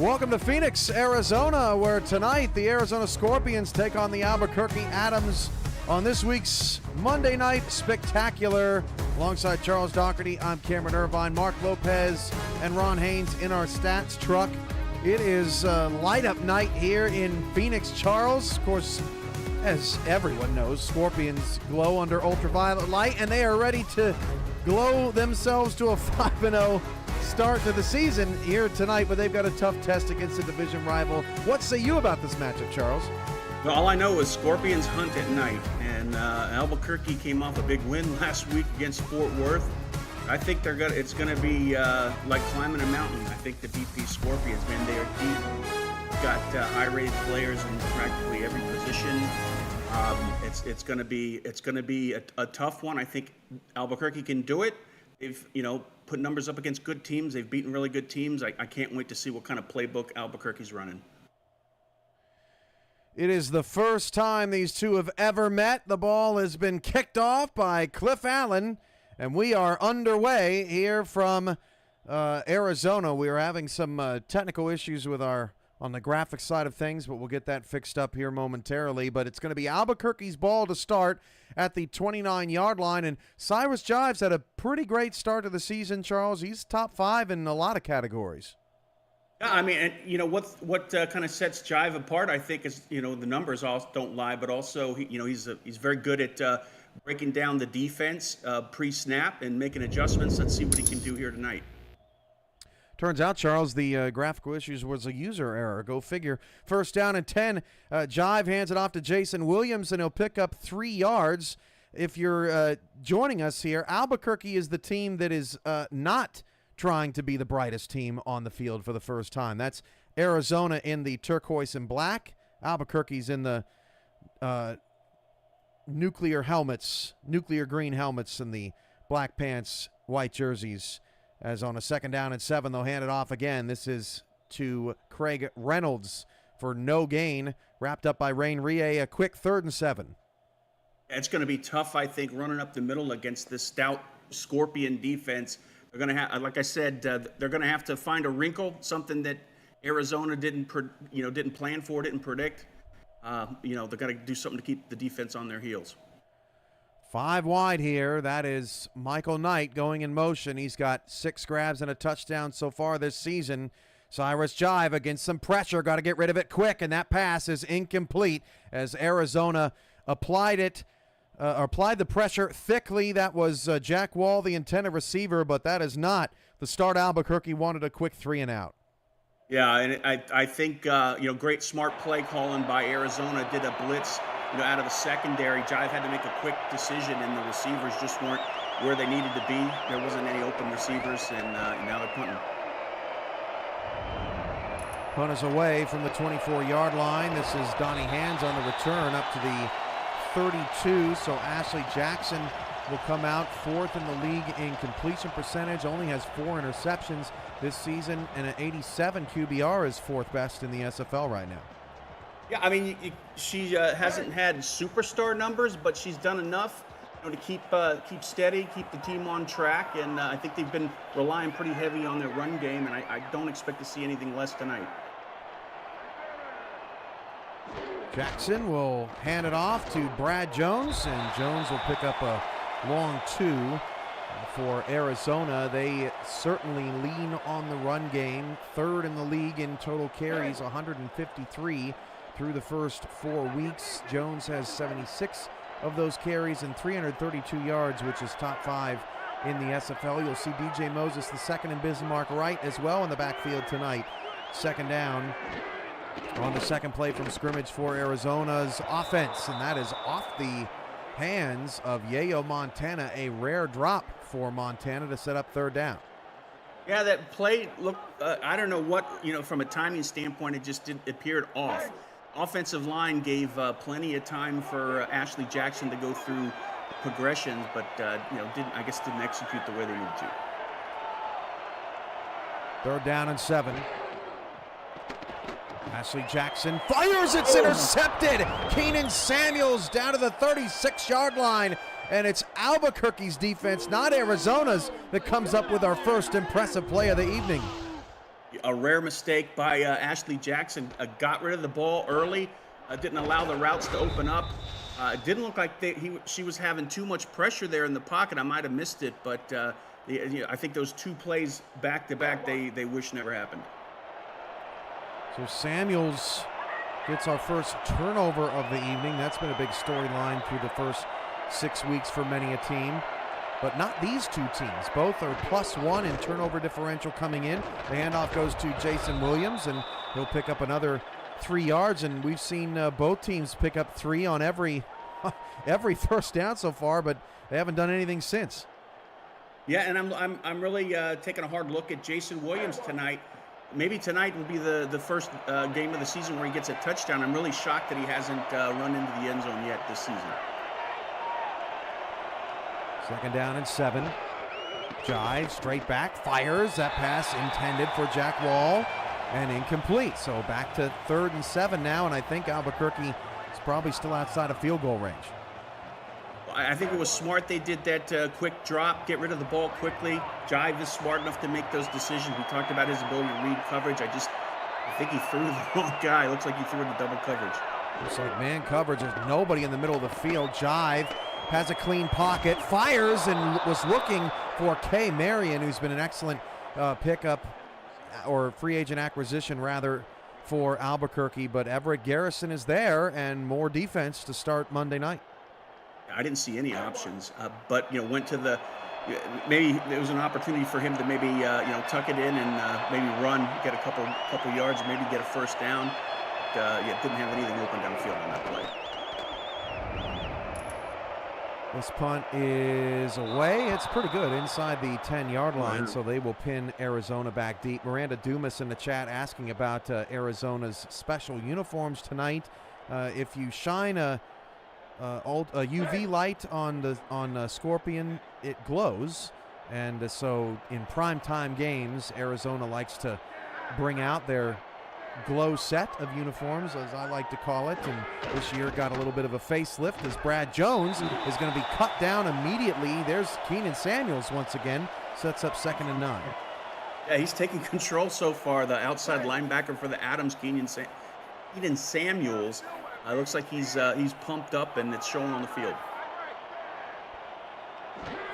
Welcome to Phoenix, Arizona, where tonight the Arizona Scorpions take on the Albuquerque Atoms on this week's Monday Night Spectacular. Alongside Charles Doherty, I'm Cameron Irvine, Mark Lopez, and Ron Haynes in our stats truck. It is light-up night here in Phoenix, Charles. Of course, as everyone knows, Scorpions glow under ultraviolet light, and they are ready to glow themselves to a 5-0 start to the season here tonight, but they've got a tough test against a division rival. What say you about this matchup, Charles? Well, all I know is Scorpions hunt at night, and Albuquerque came off a big win last week against Fort Worth. I think it's gonna be like climbing a mountain. I think the BP Scorpions, man, they are deep, got high-rated players in practically every position. It's gonna be a tough one. I think Albuquerque can do it. They've put numbers up against good teams. They've beaten really good teams. I can't wait to see what kind of playbook Albuquerque's running. It is the first time these two have ever met. The ball has been kicked off by Cliff Allen, and we are underway here from Arizona. We are having some technical issues with on the graphic side of things, but we'll get that fixed up here momentarily. But it's going to be Albuquerque's ball to start at the 29-yard line, and Cyrus Jives had a pretty great start to the season, Charles. He's top 5 in a lot of categories. Yeah, I mean, what kind of sets Jive apart, I think, is the numbers all don't lie, but also he's very good at breaking down the defense pre-snap and making adjustments. Let's see what he can do here tonight. Turns out, Charles, the graphical issues was a user error. Go figure. First down and 10. Jive hands it off to Jason Williams, and he'll pick up 3 yards. If you're joining us here, Albuquerque is the team that is not trying to be the brightest team on the field for the first time. That's Arizona in the turquoise and black. Albuquerque's in the nuclear green helmets, and the black pants, white jerseys. As on a second down and 7, they'll hand it off again. This is to Craig Reynolds for no gain. Wrapped up by Rain Rie, a quick 3rd and 7. It's going to be tough, I think, running up the middle against this stout Scorpion defense. They're going to have, like I said, they're going to have to find a wrinkle, something that Arizona didn't plan for, didn't predict. They've got to do something to keep the defense on their heels. 5 wide here. That is Michael Knight going in motion. He's got 6 grabs and a touchdown so far this season. Cyrus Jive against some pressure. Got to get rid of it quick, and that pass is incomplete as Arizona applied the pressure thickly. That was Jack Wall, the intended receiver, but that is not the start Albuquerque wanted. A quick 3 and out. Yeah, and I think great smart play calling by Arizona. Did a blitz out of the secondary. Jive had to make a quick decision, and the receivers just weren't where they needed to be. There wasn't any open receivers, and now they're punting. Punt is away from the 24-yard line. This is Donnie Hands on the return up to the 32, so Ashley Jackson will come out 4th in the league in completion percentage, only has 4 interceptions this season, and an 87 QBR is 4th best in the SFL right now. Yeah, I mean, she hasn't had superstar numbers, but she's done enough to keep steady, keep the team on track, and I think they've been relying pretty heavy on their run game, and I don't expect to see anything less tonight. Jackson will hand it off to Brad Jones, and Jones will pick up a long 2 for Arizona. They certainly lean on the run game. 3rd in the league in total carries, 153 through the first 4 weeks. Jones has 76 of those carries and 332 yards, which is top 5 in the SFL. You'll see DJ Moses, the 2nd and Bismarck Wright as well in the backfield tonight. 2nd down on the second play from scrimmage for Arizona's offense, and that is off the hands of Yayo Montana. A rare drop for Montana to set up 3rd down. Yeah, that play looked, I don't know what, from a timing standpoint, it just appeared off. Offensive line gave plenty of time for Ashley Jackson to go through progressions, but didn't execute the way they needed to. 3rd down and 7. Ashley Jackson fires, it's intercepted. Keenan Samuels down to the 36-yard line, and it's Albuquerque's defense, not Arizona's, that comes up with our first impressive play of the evening. A rare mistake by Ashley Jackson. Got rid of the ball early, didn't allow the routes to open up. It didn't look like she was having too much pressure there in the pocket. I might have missed it, but I think those 2 plays back to back, they wish never happened. So Samuels gets our first turnover of the evening. That's been a big storyline through the first 6 weeks for many a team. But not these 2 teams. Both are +1 in turnover differential coming in. The handoff goes to Jason Williams, and he'll pick up another 3 yards. And we've seen both teams pick up 3 on every first down so far, but they haven't done anything since. Yeah, and I'm really taking a hard look at Jason Williams tonight. Maybe tonight will be the first game of the season where he gets a touchdown. I'm really shocked that he hasn't run into the end zone yet this season. 2nd down and 7. Jive, straight back, fires. That pass intended for Jack Wall and incomplete. So back to 3rd and 7 now, and I think Albuquerque is probably still outside of field goal range. I think it was smart they did that quick drop, get rid of the ball quickly. Jive is smart enough to make those decisions. We talked about his ability to read coverage. I think he threw the wrong guy. Looks like he threw into double coverage. Looks like man coverage. There's nobody in the middle of the field. Jive has a clean pocket, fires, and was looking for Kay Marion, who's been an excellent pickup or free agent acquisition rather for Albuquerque. But Everett Garrison is there, and more defense to start Monday night. I didn't see any options, but went to the. Maybe there was an opportunity for him to maybe tuck it in and maybe run, get a couple yards, maybe get a first down. Didn't have anything open downfield on that play. This punt is away. It's pretty good inside the 10-yard line, so they will pin Arizona back deep. Miranda Dumas in the chat asking about Arizona's special uniforms tonight. If you shine a UV light on Scorpion, it glows, and so in primetime games, Arizona likes to bring out their glow set of uniforms, as I like to call it, and this year got a little bit of a facelift as Brad Jones is going to be cut down immediately. There's Keenan Samuels once again, sets up 2nd and 9. Yeah, he's taking control so far. The outside linebacker for the Adams, Keenan Samuels, looks like he's pumped up, and it's showing on the field.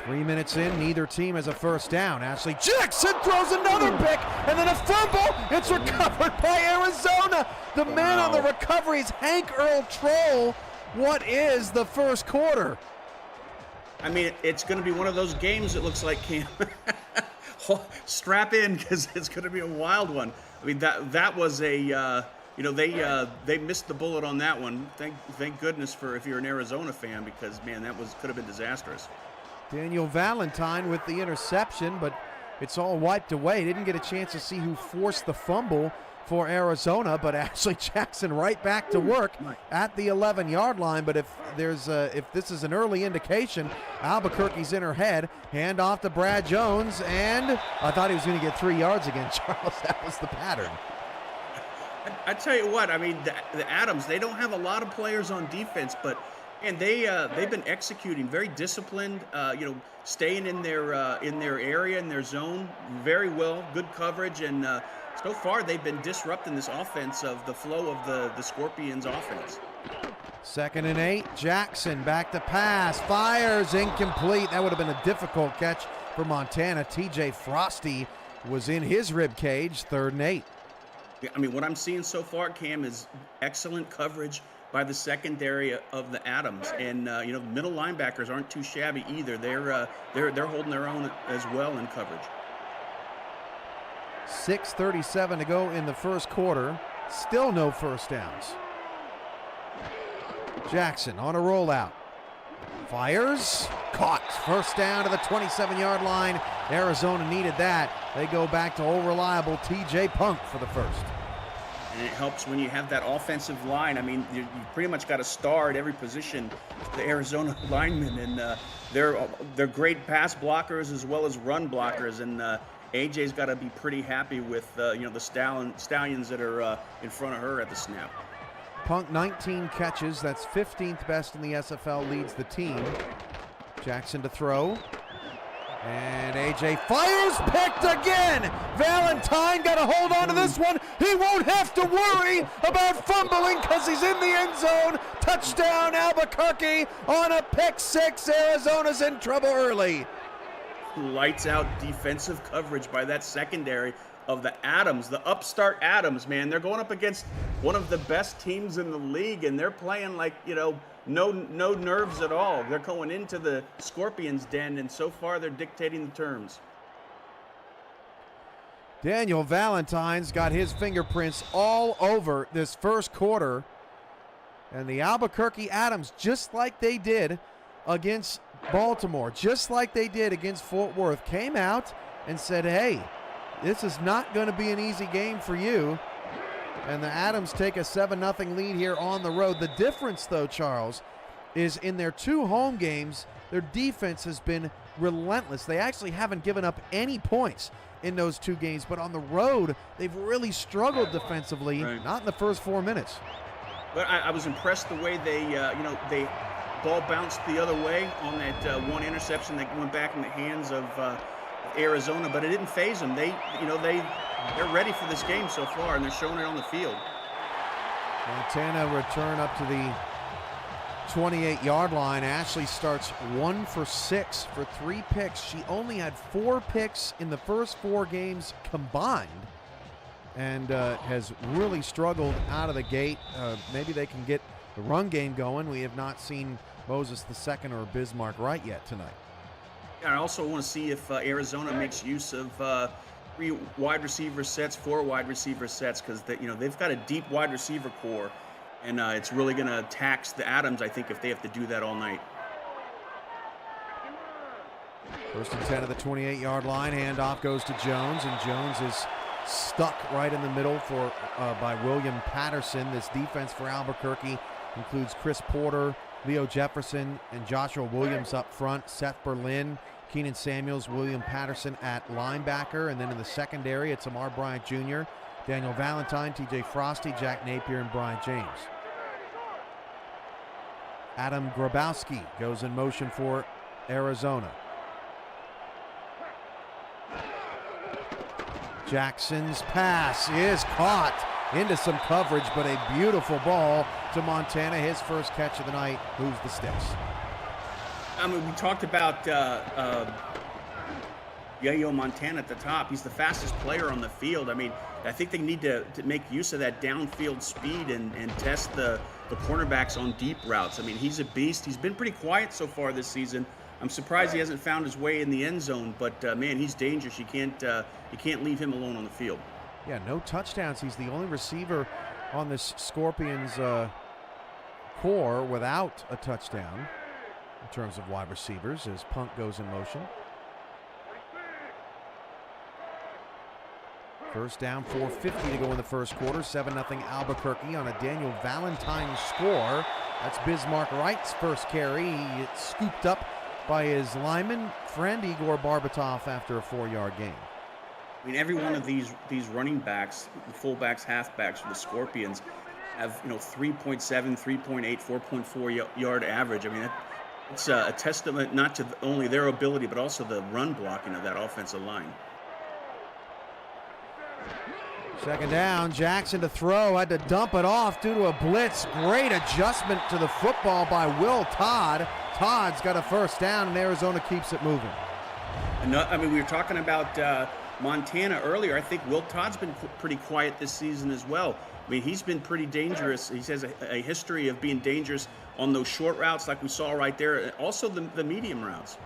3 minutes in, neither team has a first down. Ashley Jackson throws another pick, and then a fumble. It's recovered by Arizona. The man on the recovery is Hank Earl Troll. What is the first quarter? I mean, it's going to be one of those games, it looks like, Cam. Strap in, because it's going to be a wild one. I mean, that was a, they missed the bullet on that one. Thank goodness for if you're an Arizona fan, because, man, could have been disastrous. Daniel Valentine with the interception, but it's all wiped away. Didn't get a chance to see who forced the fumble for Arizona, but Ashley Jackson right back to work at the 11-yard line. But if this is an early indication, Albuquerque's in her head. Hand off to Brad Jones, and I thought he was going to get 3 yards again, Charles. That was the pattern. I tell you what, I mean, the Adams, they don't have a lot of players on defense, but and they've been executing very disciplined, staying in their area, in their zone very well, good coverage, and so far they've been disrupting this offense of the flow of the Scorpions offense. 2nd and 8, Jackson back to pass, fires, incomplete. That would have been a difficult catch for Montana. TJ Frosty was in his rib cage. 3rd and 8. I mean, what I'm seeing so far, Cam, is excellent coverage by the secondary of the Adams, and the middle linebackers aren't too shabby either. They're holding their own as well in coverage. 6:37 to go in the first quarter. Still no first downs. Jackson on a rollout. Fires. Caught. First down to the 27-yard line. Arizona needed that. They go back to old reliable TJ Punk for the first. And it helps when you have that offensive line. I mean, you pretty much got a star at every position, the Arizona linemen, and they're great pass blockers as well as run blockers. And AJ's got to be pretty happy with the stallions that are in front of her at the snap. Punk 19 catches. That's 15th best in the SFL. Leads the team. Jackson to throw. And AJ fires, picked again. Valentine got a hold on to this one. He won't have to worry about fumbling because he's in the end zone. Touchdown Albuquerque on a pick six. Arizona's in trouble early. Lights out defensive coverage by that secondary of the Adams, the upstart Adams, man. They're going up against one of the best teams in the league, and they're playing like, no nerves at all. They're going into the Scorpions' den, and so far they're dictating the terms. Daniel Valentine's got his fingerprints all over this first quarter, and the Albuquerque Adams, just like they did against Baltimore, just like they did against Fort Worth, came out and said, hey, this is not going to be an easy game for you. And the Adams take a 7-0 lead here on the road. The difference, though, Charles, is in their 2 home games, their defense has been relentless. They actually haven't given up any points in those 2 games, but on the road, they've really struggled defensively, right. Not in the first 4 minutes. But I was impressed the way they ball bounced the other way on that one interception that went back in the hands of Arizona, but it didn't faze them. They're ready for this game so far, and they're showing it on the field. Montana return up to the 28-yard line. Ashley starts 1 for 6 for 3 picks. She only had 4 picks in the first 4 games combined, and has really struggled out of the gate. Maybe they can get the run game going. We have not seen Moses II or Bismarck Wright yet tonight. I also want to see if Arizona makes use of 3 wide receiver sets, 4 wide receiver sets, because they've got a deep wide receiver core, and it's really going to tax the Adams, I think, if they have to do that all night. First and 10 of the 28-yard line. Handoff goes to Jones, and Jones is stuck right in the middle by William Patterson. This defense for Albuquerque includes Chris Porter, Leo Jefferson, and Joshua Williams up front. Seth Berlin, Keenan Samuels, William Patterson at linebacker. And then in the secondary, it's Amar Bryant Jr., Daniel Valentine, TJ Frosty, Jack Napier, and Brian James. Adam Grabowski goes in motion for Arizona. Jackson's pass is caught into some coverage, but a beautiful ball to Montana. His first catch of the night moves the sticks. We talked about Yayo Montana at the top. He's the fastest player on the field. I think they need to make use of that downfield speed and test the cornerbacks on deep routes. He's a beast. He's been pretty quiet so far this season. I'm surprised he hasn't found his way in the end zone, but man, he's dangerous. You can't leave him alone on the field. Yeah, no touchdowns. He's the only receiver on this Scorpions core without a touchdown in terms of wide receivers as punt goes in motion. First down, 4:50 to go in the first quarter. 7-0 Albuquerque on a Daniel Valentine score. That's Bismarck Wright's first carry. He gets scooped up by his lineman friend Igor Barbatov after a 4-yard gain. Every one of these running backs, the fullbacks, halfbacks for the Scorpions have 3.7, 3.8, 4.4 yard average. It's a testament not to only their ability but also the run blocking of that offensive line. Second down, Jackson to throw, had to dump it off due to a blitz. Great adjustment to the football by Will Todd. Todd's got a first down, and Arizona keeps it moving. We were talking about Montana earlier. I think Will Todd's been pretty quiet this season as well. He's been pretty dangerous. He has a history of being dangerous on those short routes like we saw right there, also the medium routes.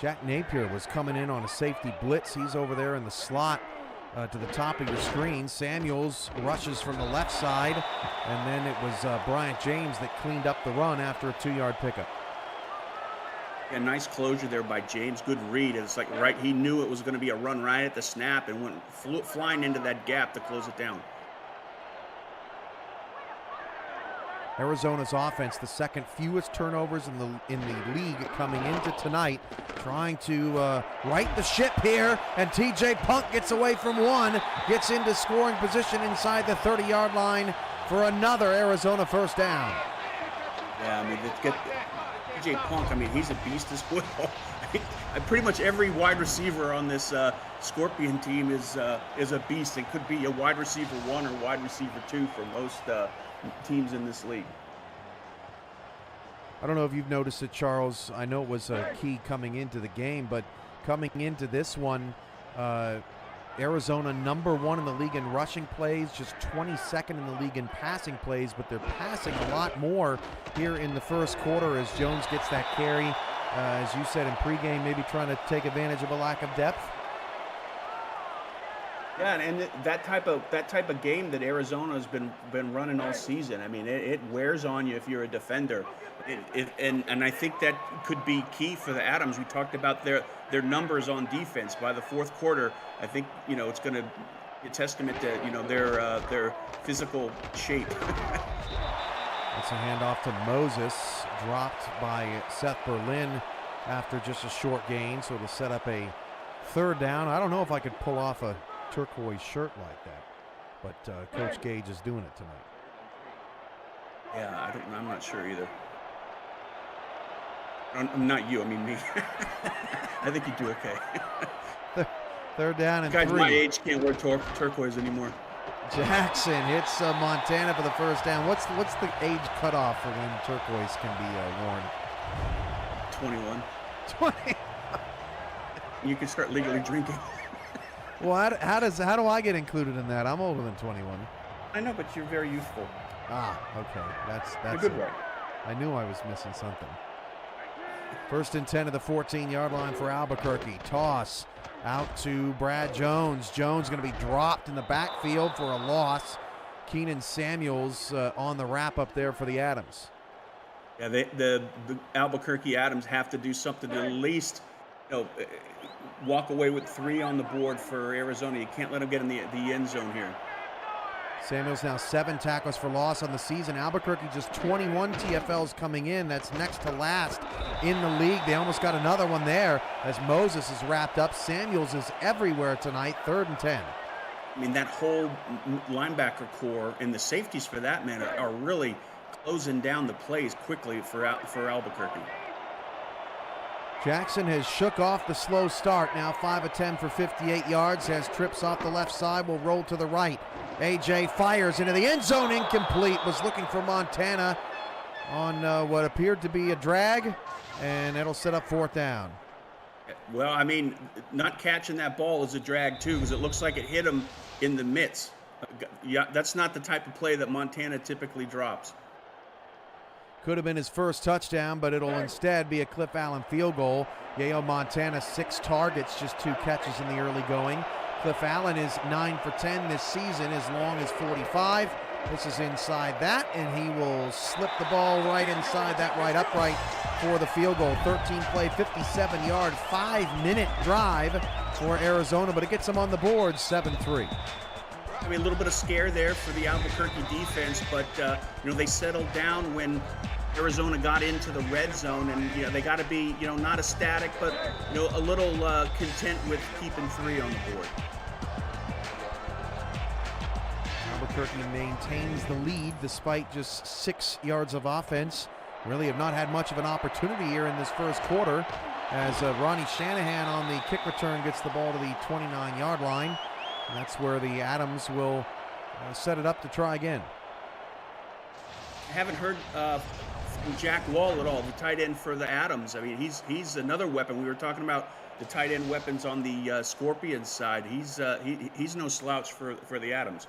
Jack Napier was coming in on a safety blitz. He's over there in the slot to the top of your screen. Samuels rushes from the left side, and then it was Bryant James that cleaned up the run after a 2-yard pickup. A nice closure there by James. Good read. It's like right. He knew it was going to be a run right at the snap and went flying into that gap to close it down. Arizona's offense, the second fewest turnovers in the league coming into tonight, trying to right the ship here, and TJ Punk gets away from one, gets into scoring position inside the 30-yard line for another Arizona first down. Yeah, DJ Punk, I mean, he's a beast as well. Pretty much every wide receiver on this Scorpion team is a beast. It could be a wide receiver 1 or wide receiver 2 for most teams in this league. I don't know if you've noticed it, Charles. I know it was a key coming into the game, but coming into this one, Arizona #1 in the league in rushing plays, just 22nd in the league in passing plays, but they're passing a lot more here in the first quarter as Jones gets that carry. As you said in pregame, maybe trying to take advantage of a lack of depth. Yeah, and that type of game that Arizona has been running all season. I mean, it wears on you if you're a defender, and I think that could be key for the Adams. We talked about their numbers on defense. By the fourth quarter, I think it's going to be a testament to their physical shape. It's a handoff to Moses, dropped by Seth Berlin after just a short gain, so it'll set up a 3rd down. I don't know if I could pull off a turquoise shirt like that, but Coach Gage is doing it tonight. Yeah, I'm not sure either. I'm not you, I mean me. I think you do okay. 3rd down and guys 3. My age can't wear turquoise anymore. Jackson hits Montana for the 1st down. What's the age cutoff for when turquoise can be worn? 21. 20. You can start legally drinking. Well, how do I get included in that? I'm older than 21. I know, but you're very youthful. Ah, okay. That's a good way. I knew I was missing something. 1st and 10 at the 14-yard line for Albuquerque. Toss out to Brad Jones. Jones going to be dropped in the backfield for a loss. Keenan Samuels on the wrap up there for the Adams. Yeah, the Albuquerque Adams have to do something to at least walk away with 3 on the board for Arizona. You can't let them get in the end zone here. Samuels now 7 tackles for loss on the season. Albuquerque just 21 TFLs coming in. That's next to last in the league. They almost got another one there as Moses is wrapped up. Samuels is everywhere tonight. 3rd and 10. I mean, that whole linebacker core and the safeties for that man are really closing down the plays quickly for Albuquerque. Jackson has shook off the slow start. Now 5 of 10 for 58 yards. Has trips off the left side. Will roll to the right. AJ fires into the end zone. Incomplete. Was looking for Montana on what appeared to be a drag. And it'll set up 4th down. Well, I mean, not catching that ball is a drag too, because it looks like it hit him in the mitts. Yeah, that's not the type of play that Montana typically drops. Could have been his first touchdown, but it'll instead be a Cliff Allen field goal. Yale Montana 6 targets, just 2 catches in the early going. Cliff Allen is 9 for 10 this season, as long as 45. This is inside that, and he will slip the ball right inside that right upright for the field goal. 13-play, 57-yard, 5-minute drive for Arizona, but it gets them on the board, 7-3. I mean, a little bit of scare there for the Albuquerque defense, but they settled down when Arizona got into the red zone, and they got to be not ecstatic, but a little content with keeping 3 on the board. Albuquerque maintains the lead despite just 6 yards of offense. Really have not had much of an opportunity here in this first quarter, as Ronnie Shanahan on the kick return gets the ball to the 29-yard line. And that's where the Adams will set it up to try again. I haven't heard from Jack Wall at all, the tight end for the Adams. I mean, he's another weapon. We were talking about the tight end weapons on the Scorpions side. He's no slouch for the Adams.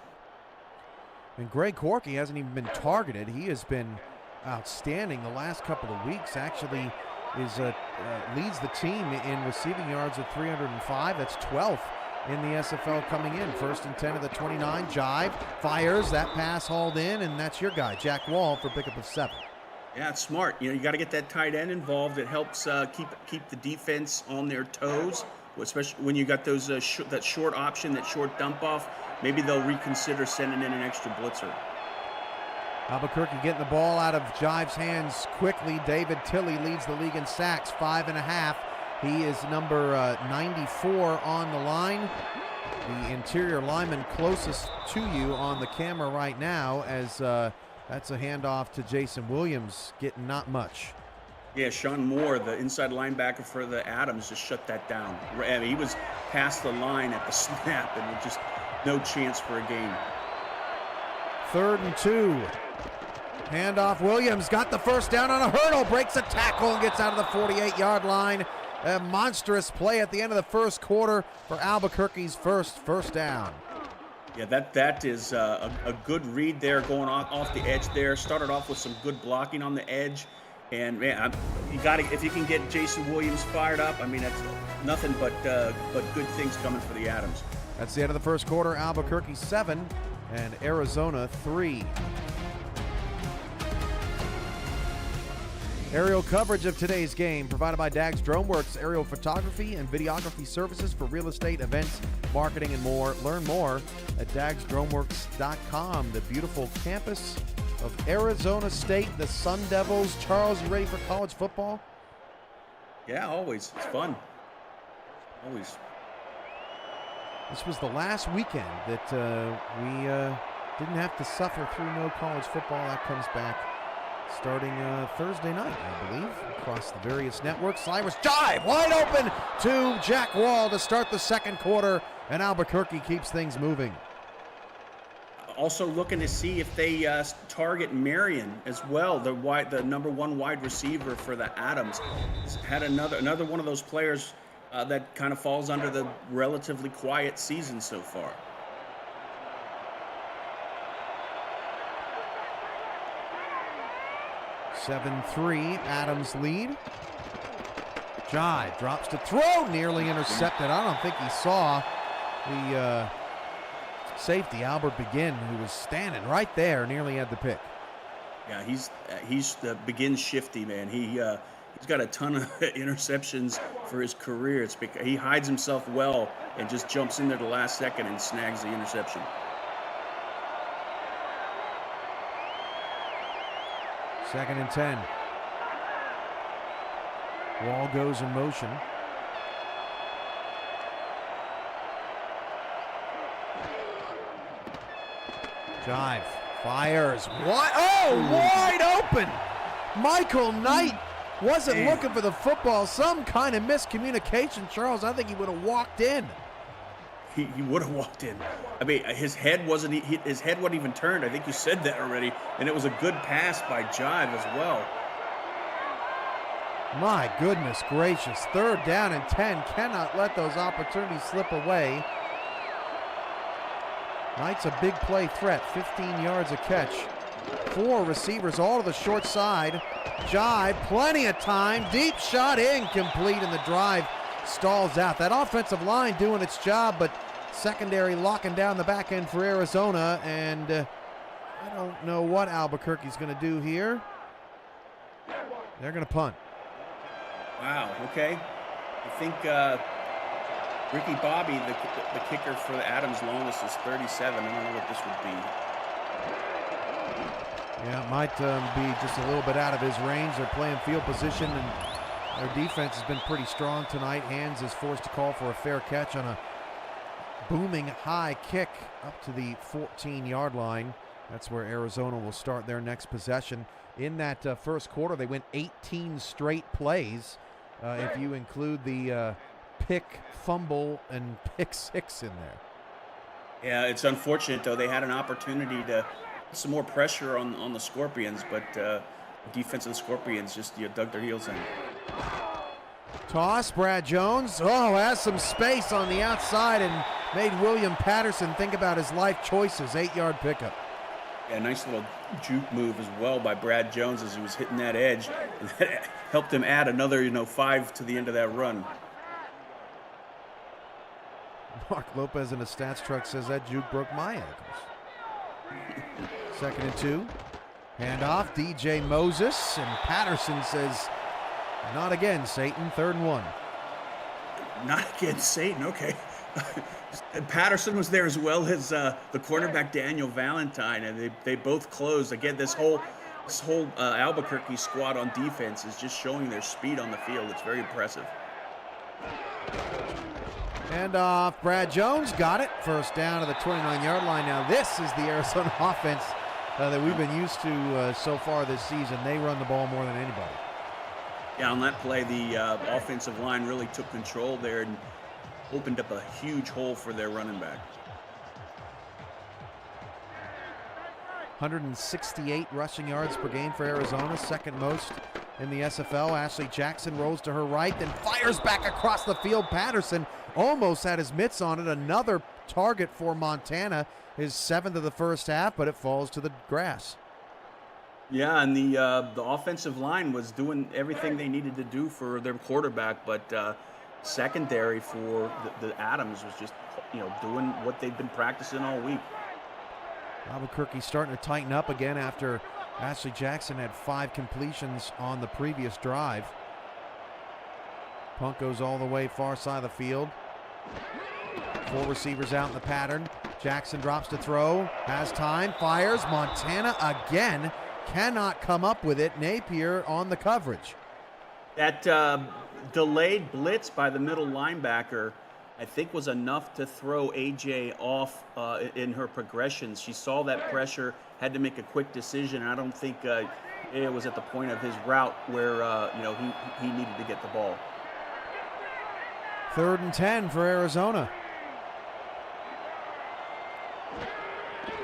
And Greg Corky hasn't even been targeted. He has been outstanding the last couple of weeks. Actually, leads the team in receiving yards at 305. That's 12th in the SFL coming in. 1st and 10 of the 29. Jive fires. That pass hauled in, and that's your guy, Jack Wall, for pickup of 7. Yeah, it's smart. You got to get that tight end involved. It helps keep the defense on their toes, especially when you got those that short option, that short dump off. Maybe they'll reconsider sending in an extra blitzer. Albuquerque getting the ball out of Jive's hands quickly. David Tilley leads the league in sacks, 5.5. He is number 94 on the line. The interior lineman closest to you on the camera right now, as that's a handoff to Jason Williams, getting not much. Yeah, Sean Moore, the inside linebacker for the Adams, just shut that down. I mean, he was past the line at the snap, and just no chance for a gain. 3rd and 2. Handoff. Williams got the first down on a hurdle, breaks a tackle, and gets out of the 48-yard line. A monstrous play at the end of the first quarter for Albuquerque's first down. Yeah, that is a good read there, going off the edge there. Started off with some good blocking on the edge. And man, if you can get Jason Williams fired up, I mean, that's nothing but good things coming for the Adams. That's the end of the first quarter. Albuquerque 7 and Arizona 3. Aerial coverage of today's game provided by Dags DroneWorks, aerial photography and videography services for real estate, events, marketing, and more. Learn more at dagsdroneworks.com. The beautiful campus of Arizona State, the Sun Devils. Charles, you ready for college football? Yeah, always. It's fun. Always. This was the last weekend that we didn't have to suffer through no college football. That comes back starting Thursday night, I believe, across the various networks. Cyrus dive wide open to Jack Wall to start the second quarter, and Albuquerque keeps things moving. Also looking to see if they target Marion as well, the number 1 wide receiver for the Adams. Had another one of those players that kind of falls under the relatively quiet season so far. (7-3) Adams lead. Jive drops to throw, nearly intercepted. I don't think he saw the safety, Albert Begin, who was standing right there, nearly had the pick. Yeah, he's the Begin shifty, man. He's got a ton of interceptions for his career. It's because he hides himself well and just jumps in there the last second and snags the interception. Second and 10. Wall goes in motion. Jive fires. What? Oh, wide open. Michael Knight wasn't looking for the football. Some kind of miscommunication, Charles. I think he would have walked in. He would have walked in. I mean, his head wasn't even turned. I think you said that already. And it was a good pass by Jive as well. My goodness gracious. 3rd down and 10. Cannot let those opportunities slip away. Knight's a big play threat. 15 yards a catch. 4 receivers all to the short side. Jive, plenty of time. Deep shot, incomplete, and the drive stalls out. That offensive line doing its job, but secondary locking down the back end for Arizona, and I don't know what Albuquerque's going to do here. They're going to punt. Wow, okay. I think Ricky Bobby, the kicker for the Adams Longest, is 37. I don't know what this would be. Yeah, it might be just a little bit out of his range. They're playing field position, and their defense has been pretty strong tonight. Hands is forced to call for a fair catch on a booming high kick up to the 14-yard line. That's where Arizona will start their next possession. In that first quarter, they went 18 straight plays, if you include the pick, fumble, and pick 6 in there. Yeah, it's unfortunate, though. They had an opportunity to put some more pressure on the Scorpions, but the defense of the Scorpions just dug their heels in. Toss, Brad Jones. Oh, has some space on the outside and made William Patterson think about his life choices. 8-yard pickup. Yeah, nice little juke move as well by Brad Jones as he was hitting that edge. That helped him add another, 5 to the end of that run. Mark Lopez in a stats truck says that juke broke my ankles. 2nd and 2. Handoff, DJ Moses, and Patterson says, not again, Satan. 3rd and 1. Not again, Satan. Okay. Patterson was there as well as the cornerback Daniel Valentine, and they both closed. Again, this whole Albuquerque squad on defense is just showing their speed on the field. It's very impressive. And off, Brad Jones got it. First down to the 29-yard line. Now this is the Arizona offense that we've been used to so far this season. They run the ball more than anybody. Yeah, on that play, the offensive line really took control there and opened up a huge hole for their running back. 168 rushing yards per game for Arizona, second most in the SFL. Ashley Jackson rolls to her right, then fires back across the field. Patterson almost had his mitts on it. Another target for Montana, his 7th of the first half, but it falls to the grass. Yeah, and the offensive line was doing everything they needed to do for their quarterback, but secondary for the Adams was just, doing what they've been practicing all week. Albuquerque starting to tighten up again after Ashley Jackson had 5 completions on the previous drive. Punt goes all the way far side of the field. 4 receivers out in the pattern. Jackson drops to throw, has time, fires. Montana again cannot come up with it. Napier on the coverage. That delayed blitz by the middle linebacker, I think, was enough to throw AJ off in her progressions. She saw that pressure, had to make a quick decision. I don't think it was at the point of his route where he needed to get the ball. 3rd and 10 for Arizona.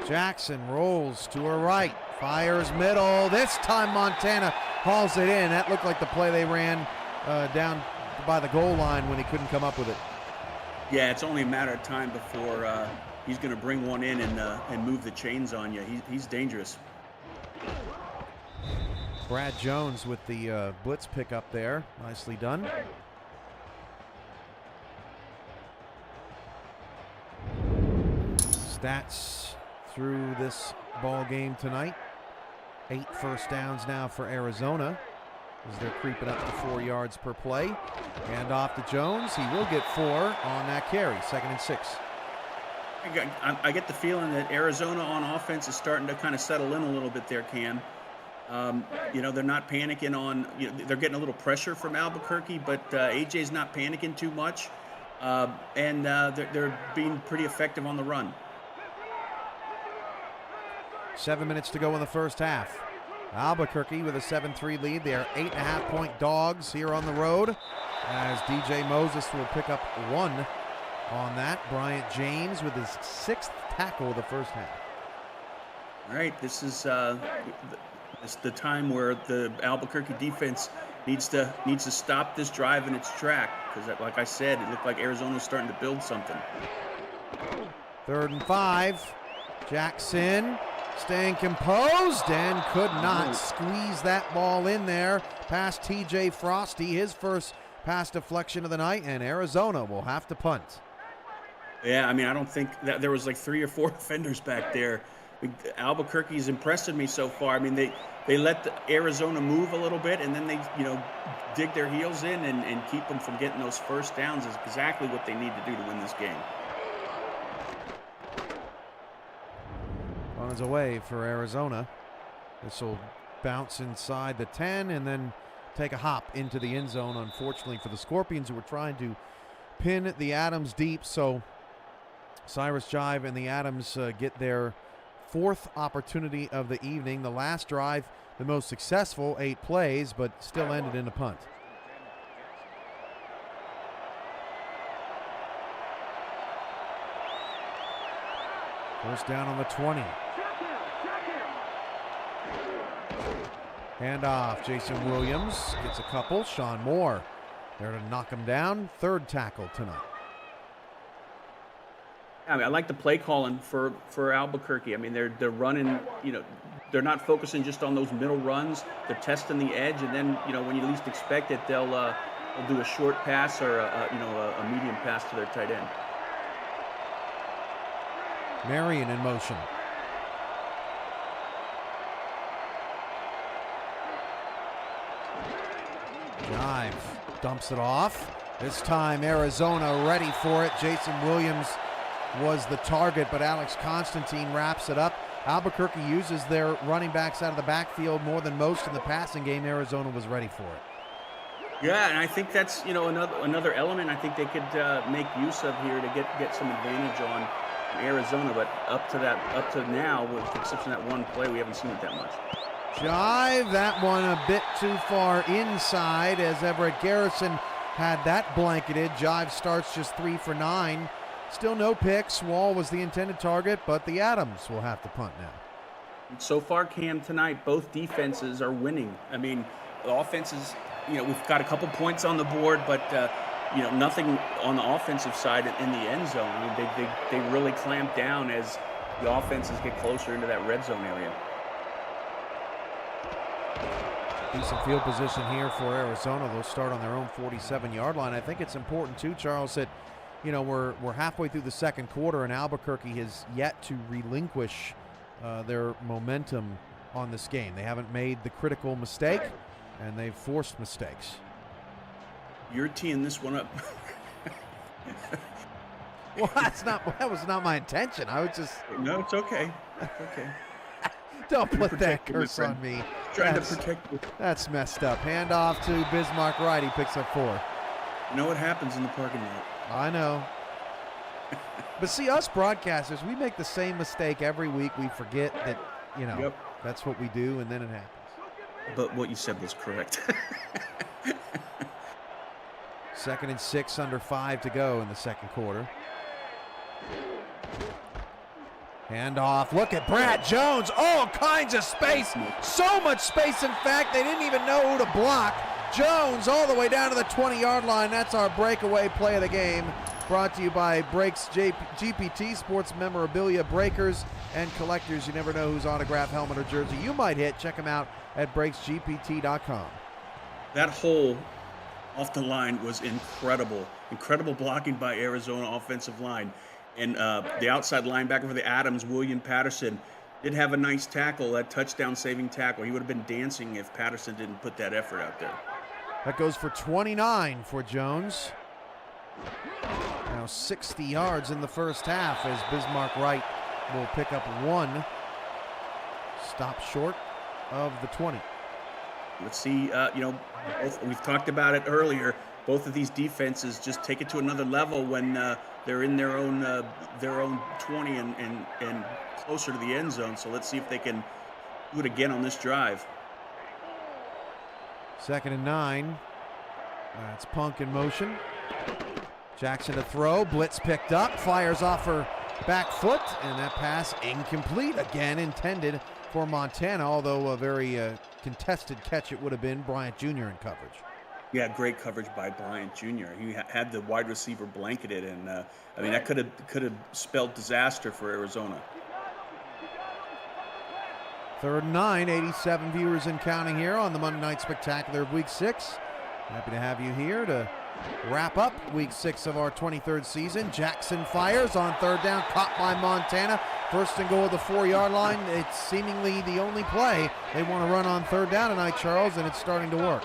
Jackson rolls to her right, fires middle. This time Montana hauls it in. That looked like the play they ran down by the goal line when he couldn't come up with it. Yeah, it's only a matter of time before he's going to bring one in and move the chains on you. He's dangerous. Brad Jones with the blitz pickup there. Nicely done. Stats through this ball game tonight. 8 first downs now for Arizona as they're creeping up to 4 yards per play. Hand off to Jones. He will get 4 on that carry. 2nd and 6. I get the feeling that Arizona on offense is starting to kind of settle in a little bit there, Cam. They're not panicking on, they're getting a little pressure from Albuquerque, but AJ's not panicking too much. And they're being pretty effective on the run. 7 minutes to go in the first half. Albuquerque with a 7-3 lead. They are 8.5-point dogs here on the road as DJ Moses will pick up 1 on that. Bryant James with his 6th tackle of the first half. All right, this is the time where the Albuquerque defense needs to stop this drive in its track because, like I said, it looked like Arizona was starting to build something. 3rd and 5. Jackson staying composed and could not squeeze that ball in there past TJ Frosty, his first pass deflection of the night, and Arizona will have to punt. Yeah, I mean, I don't think that there was like 3 or 4 defenders back there. Albuquerque's impressed me so far. I mean, they let Arizona move a little bit, and then they, dig their heels in and keep them from getting those first downs is exactly what they need to do to win this game. Runs away for Arizona. This will bounce inside the 10 and then take a hop into the end zone, unfortunately for the Scorpions, who were trying to pin the Adams deep. So Cyrus Jive and the Adams get their 4th opportunity of the evening. The last drive, the most successful, 8 plays, but still ended in a punt. First down on the 20. Hand off. Jason Williams gets a couple. Sean Moore there to knock him down. 3rd tackle tonight. I mean, I like the play calling for Albuquerque. I mean, they're running, they're not focusing just on those middle runs. They're testing the edge, and then, when you least expect it, they'll do a short pass or a medium pass to their tight end. Marion in motion. Jive dumps it off. This time Arizona ready for it. Jason Williams was the target, but Alex Constantine wraps it up. Albuquerque uses their running backs out of the backfield more than most in the passing game. Arizona was ready for it. Yeah, and I think that's another element I think they could make use of here to get some advantage on Arizona. But up to now, with the exception of that one play, we haven't seen it that much. Jive, that one a bit too far inside as Everett Garrison had that blanketed. Jive starts just 3 for 9. Still no picks. Wall was the intended target, but the Adams will have to punt now. So far, Cam, tonight, both defenses are winning. I mean, the offenses, we've got a couple points on the board, but, nothing on the offensive side in the end zone. I mean, they really clamp down as the offenses get closer into that red zone area. Decent field position here for Arizona. They'll start on their own 47-yard line. I think it's important, too, Charles, that, we're halfway through the second quarter, and Albuquerque has yet to relinquish their momentum on this game. They haven't made the critical mistake, and they've forced mistakes. You're teeing this one up. Well, that was not my intention. I was just... No, it's okay. It's okay. Don't put that curse on me. Trying to protect you. That's messed up. Hand off to Bismarck Wright. He picks up 4. You know what happens in the parking lot. I know. But see, us broadcasters, we make the same mistake every week. We forget that, Yep. That's what we do, and then it happens. But what you said was correct. 2nd and 6, under 5 to go in the second quarter. Hand off. Look at Brad Jones. All kinds of space. So much space, in fact, they didn't even know who to block. Jones all the way down to the 20-yard line. That's our breakaway play of the game. Brought to you by Breaks GPT, sports memorabilia breakers and collectors. You never know whose autograph, helmet, or jersey you might hit. Check them out at breaksgpt.com. That hole off the line was incredible. Incredible blocking by Arizona offensive line. And the outside linebacker for the Adams, William Patterson, did have a nice tackle, that touchdown-saving tackle. He would have been dancing if Patterson didn't put that effort out there. That goes for 29 for Jones. Now 60 yards in the first half as Bismarck Wright will pick up 1. Stop short of the 20. Let's see, we've talked about it earlier. Both of these defenses just take it to another level when they're in their own 20 and closer to the end zone. So let's see if they can do it again on this drive. 2nd and 9. That's Punk in motion. Jackson to throw. Blitz picked up. Fires off her back foot. And that pass incomplete. Again intended for Montana, although a very contested catch it would have been. Bryant Jr. in coverage. Yeah, great coverage by Bryant Jr. He had the wide receiver blanketed, and that could have spelled disaster for Arizona. 3rd and 9, 87 viewers and counting here on the Monday Night Spectacular of Week 6. Happy to have you here to wrap up Week 6 of our 23rd season. Jackson fires on 3rd down, caught by Montana. 1st and goal at the 4-yard line. It's seemingly the only play they want to run on 3rd down tonight, Charles, and it's starting to work.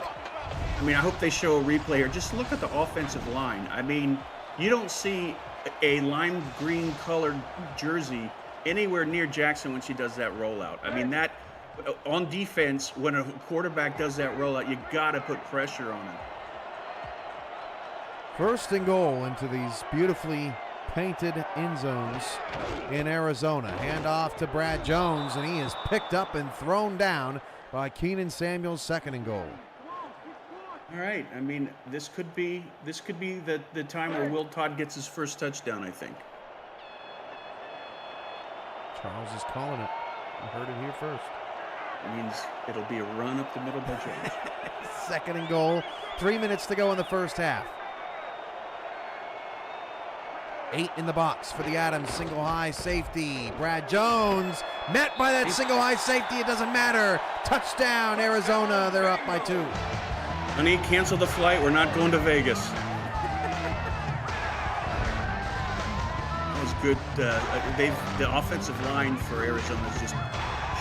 I mean, I hope they show a replay here. Just look at the offensive line. I mean, you don't see a lime green colored jersey anywhere near Jackson when she does that rollout. I mean, that on defense, when a quarterback does that rollout, you got to put pressure on him. 1st and goal into these beautifully painted end zones in Arizona. Hand off to Brad Jones, and he is picked up and thrown down by Keenan Samuels. 2nd and goal. All right. I mean, this could be the time where Will Todd gets his first touchdown, I think. Charles is calling it. You heard it here first. It means it'll be a run up the middle by Jones. 2nd and goal. 3 minutes to go in the first half. 8 in the box for the Adams single high safety. Brad Jones met by that single high safety. It doesn't matter. Touchdown, Arizona. They're up by 2. Honey, cancel the flight. We're not going to Vegas. That was good. The offensive line for Arizona has just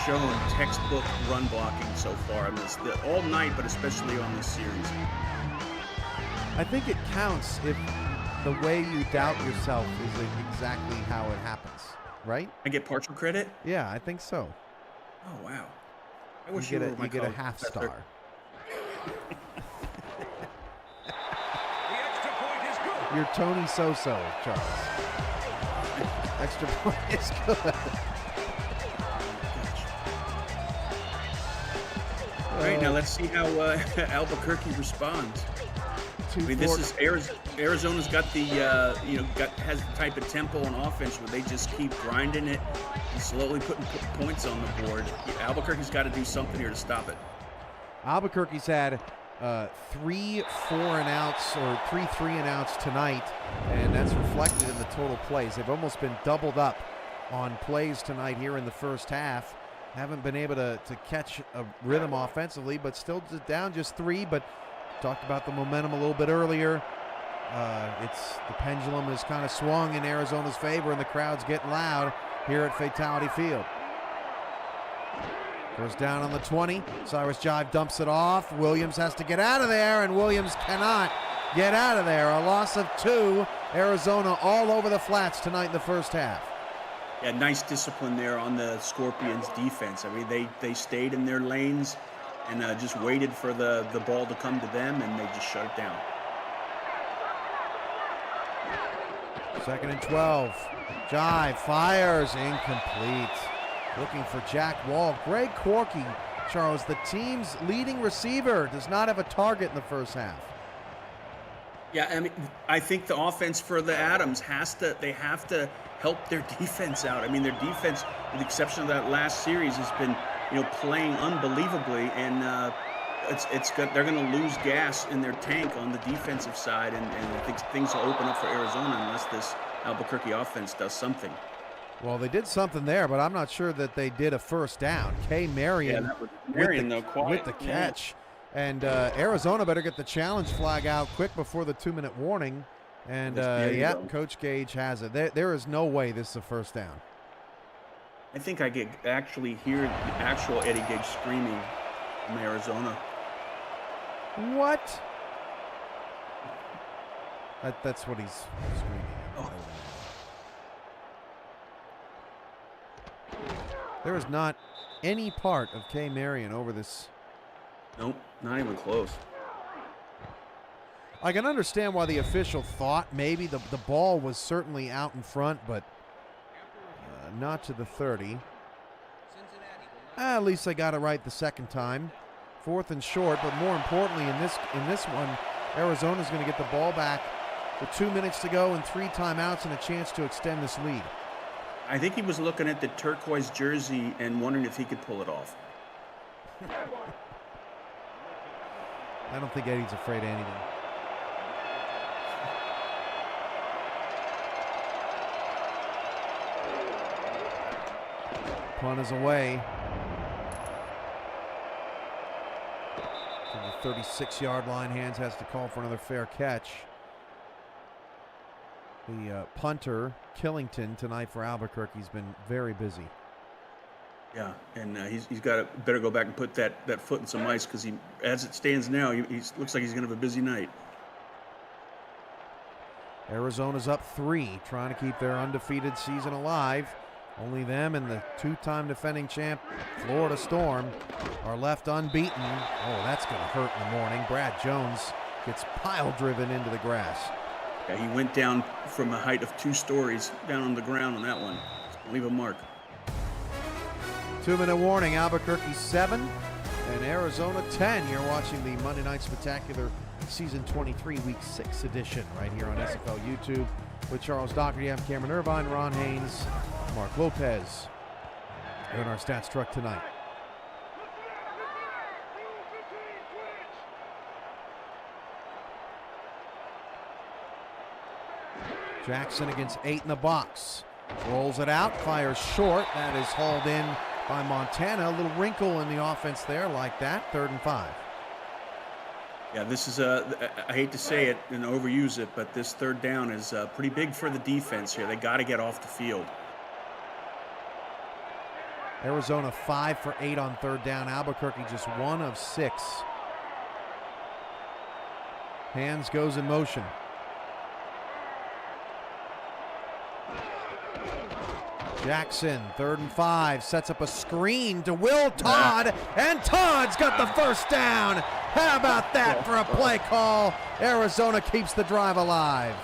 shown textbook run blocking so far on this, all night, but especially on this series. I think it counts if the way you doubt yourself is exactly how it happens, right? I get partial credit? Yeah, I think so. Oh, wow. I wish you get a half star. You're Tony So-So, Charles. Extra point is good. All right, now let's see how Albuquerque responds. I mean, this is Arizona's got the has the type of tempo and offense where they just keep grinding it and slowly putting points on the board. Albuquerque's got to do something here to stop it. Albuquerque's had 3 4-and-outs or 3 3-and-outs tonight, and that's reflected in the total plays. They've almost been doubled up on plays tonight here in the first half. Haven't been able to catch a rhythm offensively, but still down just 3. But talked about the momentum a little bit earlier. The pendulum has kind of swung in Arizona's favor, and the crowd's getting loud here at Fatality Field. Goes down on the 20. Cyrus Jive dumps it off. Williams has to get out of there, and Williams cannot get out of there. A loss of 2. Arizona all over the flats tonight in the first half. Yeah, nice discipline there on the Scorpions defense. I mean, they stayed in their lanes and just waited for the ball to come to them, and they just shut it down. 2nd and 12. Jive fires, incomplete. Looking for Jack Wall. Greg Corky, Charles, the team's leading receiver, does not have a target in the first half. Yeah, I mean, I think the offense for the Adams have to help their defense out. I mean, their defense, with the exception of that last series, has been playing unbelievably, and they're going to lose gas in their tank on the defensive side, and I think things will open up for Arizona unless this Albuquerque offense does something. Well, they did something there, but I'm not sure that they did a first down. Kay Marion, with the catch. Yeah. And Arizona better get the challenge flag out quick before the 2-minute warning. And, Coach Gage has it. There is no way this is a first down. I think I could actually hear the actual Eddie Gage screaming from Arizona. What? That's what he's screaming at. Oh. There is not any part of Kay Marion over this. Nope, not even close. I can understand why the official thought maybe the ball was certainly out in front, but not to the 30. At least they got it right the second time. 4th and short, but more importantly in this one, Arizona's going to get the ball back with 2 minutes to go and 3 timeouts and a chance to extend this lead. I think he was looking at the turquoise jersey and wondering if he could pull it off. I don't think Eddie's afraid of anything. Punt is away. To the 36-yard line. Hands has to call for another fair catch. The punter, Killington, tonight for Albuquerque, has been very busy. Yeah, and he's got to better go back and put that foot in some ice, because as it stands now, he looks like he's going to have a busy night. Arizona's up 3, trying to keep their undefeated season alive. Only them and the 2-time defending champ, Florida Storm, are left unbeaten. Oh, that's going to hurt in the morning. Brad Jones gets pile-driven into the grass. Yeah, he went down from a height of 2 stories down on the ground on that one. Leave a mark. 2-minute warning, Albuquerque 7 and Arizona 10. You're watching the Monday Night Spectacular Season 23, Week 6 edition right here on SFL YouTube with Charles Doherty. I'm Cameron Irvine, Ron Haynes, Mark Lopez. They're in our stats truck tonight. Jackson against 8 in the box. Rolls it out, fires short. That is hauled in by Montana. A little wrinkle in the offense there like that. 3rd and 5. Yeah, this is I hate to say it and overuse it, but this 3rd down is pretty big for the defense here. They got to get off the field. Arizona 5 for 8 on 3rd down. Albuquerque just 1 of 6. Hands goes in motion. Jackson, 3rd and 5, sets up a screen to Will Todd, and Todd's got the first down. How about that for a play call? Arizona keeps the drive alive.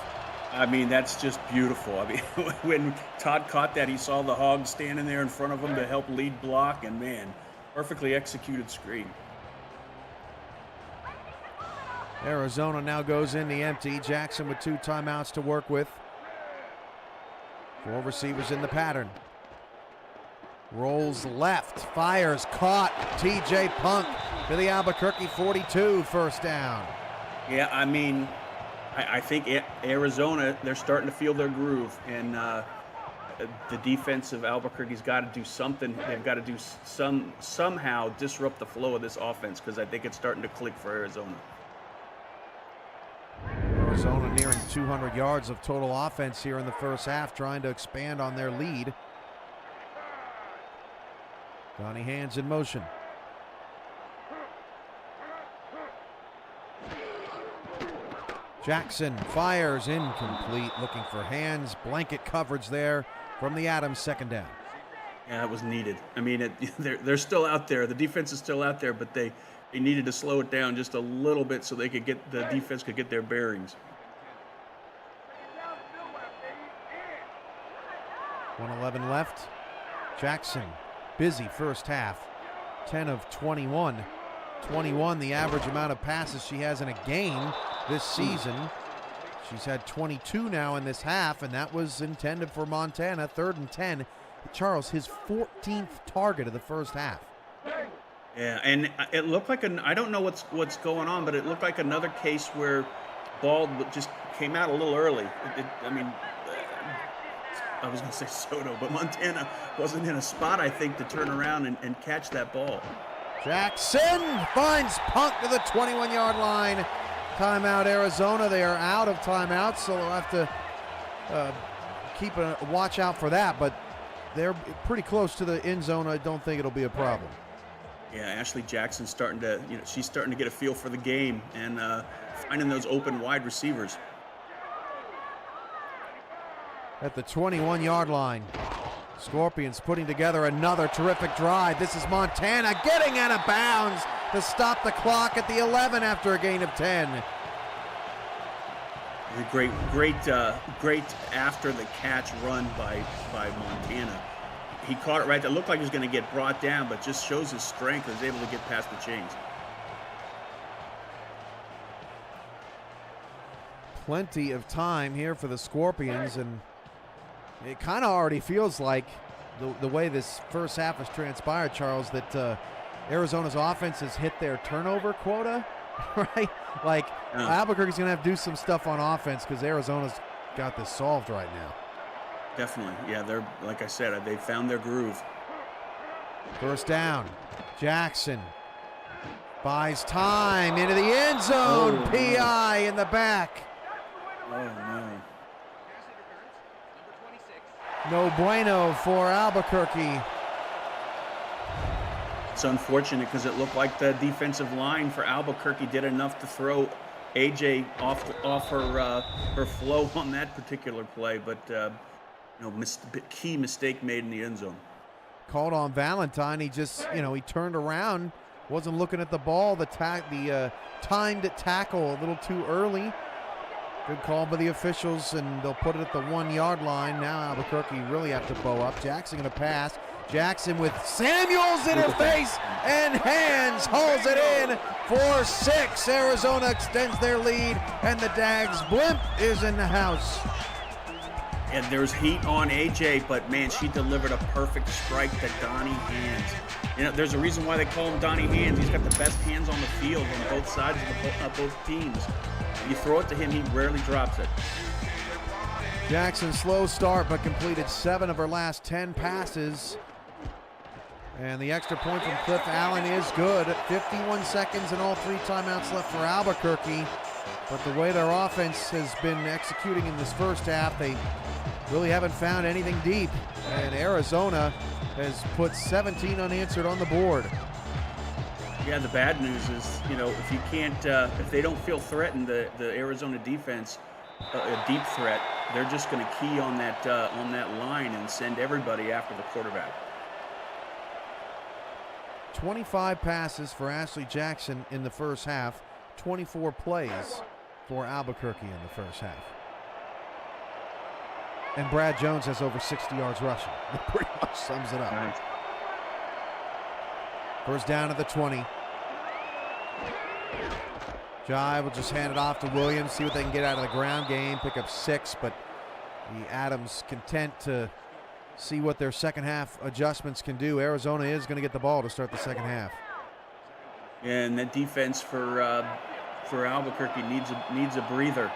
I mean, that's just beautiful. I mean, when Todd caught that, he saw the hog standing there in front of him to help lead block, and man, perfectly executed screen. Arizona now goes in the empty. Jackson with 2 timeouts to work with. 4 receivers in the pattern. Rolls left, fires, caught. TJ Punk to the Albuquerque 42, first down. Yeah, I mean, I think Arizona, they're starting to feel their groove, and the defense of Albuquerque's got to do something. They've got to do somehow disrupt the flow of this offense, because I think it's starting to click for Arizona. Arizona nearing 200 yards of total offense here in the first half, trying to expand on their lead. Donnie Hands in motion. Jackson fires, incomplete, looking for Hands. Blanket coverage there from the Adams, second down. Yeah, it was needed. I mean, they're still out there. The defense is still out there, but they needed to slow it down just a little bit so they could the defense could get their bearings. 1:11 left. Jackson, busy first half. 10 of 21. 21, the average amount of passes she has in a game this season. She's had 22 now in this half, and that was intended for Montana. 3rd and 10. Charles, his 14th target of the first half. Yeah, and it looked like I don't know what's going on, but it looked like another case where ball just came out a little early. I mean, I was going to say Soto, but Montana wasn't in a spot, I think, to turn around and catch that ball. Jackson finds Punk to the 21-yard line. Timeout, Arizona. They are out of timeouts, so they'll have to keep a watch out for that, but they're pretty close to the end zone. I don't think it'll be a problem. Yeah, Ashley Jackson's starting to, she's starting to get a feel for the game and finding those open wide receivers. At the 21-yard line, Scorpions putting together another terrific drive. This is Montana getting out of bounds to stop the clock at the 11 after a gain of 10. Great after the catch run by Montana. He caught it right. It looked like he was going to get brought down, but just shows his strength. He was able to get past the chains. Plenty of time here for the Scorpions, and it kind of already feels like the way this first half has transpired, Charles, that Arizona's offense has hit their turnover quota, right? Like, Albuquerque's going to have to do some stuff on offense because Arizona's got this solved right now. Definitely. Yeah, they're, like I said, they found their groove. First down. Jackson buys time into the end zone. PI in the back. Oh, no. No bueno for Albuquerque. It's unfortunate because it looked like the defensive line for Albuquerque did enough to throw AJ off her flow on that particular play, but key mistake made in the end zone. Called on Valentine. He just, he turned around, wasn't looking at the ball. The timed tackle a little too early. Good call by the officials, and they'll put it at the 1-yard line. Now Albuquerque really have to bow up. Jackson going to pass. Jackson with Samuels in her face, and Hands hauls it in for 6. Arizona extends their lead, and the Dags blimp is in the house. And there's heat on AJ, but man, she delivered a perfect strike to Donnie Hands. There's a reason why they call him Donnie Hands. He's got the best hands on the field on both sides of both teams. You throw it to him, he rarely drops it. Jackson, slow start, but completed 7 of her last 10 passes. And the extra point from Cliff Allen is good. 51 seconds and all 3 timeouts left for Albuquerque. But the way their offense has been executing in this first half, they really haven't found anything deep. And Arizona has put 17 unanswered on the board. Yeah, the bad news is, if you can't, if they don't feel threatened, the Arizona defense, a deep threat, they're just going to key on that line and send everybody after the quarterback. 25 passes for Ashley Jackson in the first half, 24 plays for Albuquerque in the first half. And Brad Jones has over 60 yards rushing. That pretty much sums it up. Right. First down at the 20. Jive will just hand it off to Williams, see what they can get out of the ground game, pick up 6, but the Adams content to see what their second half adjustments can do. Arizona is going to get the ball to start the second half. Yeah, and that defense for Albuquerque needs a breather.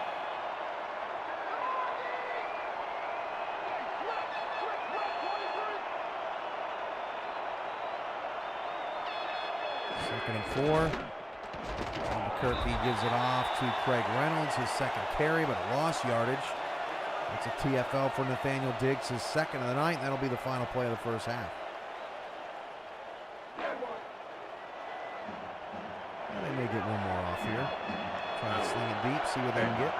Second and 4. Albuquerque gives it off to Craig Reynolds, his second carry, but it lost yardage. That's a TFL for Nathaniel Diggs, his second of the night, and that'll be the final play of the first half. Well, they may get one more off here. Try to sling it deep, see what they can get.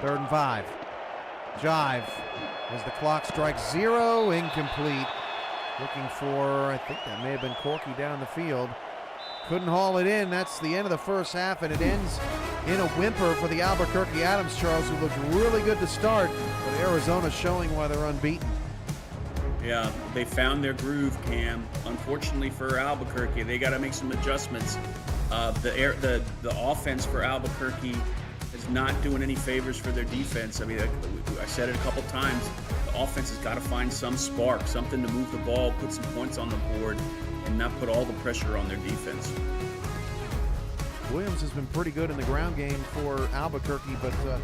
3rd and 5. Jive as the clock strikes 0, incomplete. Looking for, I think that may have been Corky down the field. Couldn't haul it in. That's the end of the first half, and it ends in a whimper for the Albuquerque Adams, Charles, who looked really good to start, but Arizona's showing why they're unbeaten. Yeah, they found their groove, Cam. Unfortunately for Albuquerque, they got to make some adjustments. The offense for Albuquerque is not doing any favors for their defense. I mean, I said it a couple times. The offense has got to find some spark, something to move the ball, put some points on the board, and not put all the pressure on their defense. Williams has been pretty good in the ground game for Albuquerque, but they're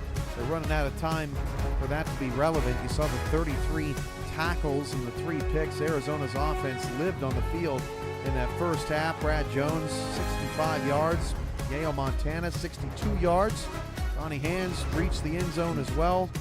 running out of time for that to be relevant. You saw the 33 tackles and the 3 picks. Arizona's offense lived on the field in that first half. Brad Jones, 65 yards. Yale, Montana, 62 yards. Ronnie Hands reached the end zone as well.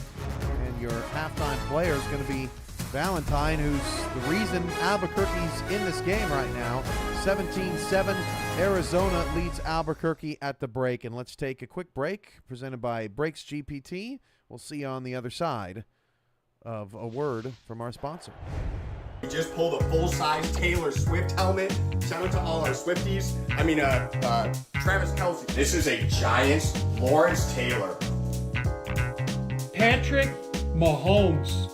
And your halftime player is going to be Valentine, who's the reason Albuquerque's in this game right now. 17-7, Arizona leads Albuquerque at the break. And let's take a quick break presented by Brakes GPT. We'll see you on the other side of a word from our sponsor. We just pulled a full-size Taylor Swift helmet. Shout out to all our Swifties. Travis Kelce. This is a Giants Lawrence Taylor. Patrick Mahomes.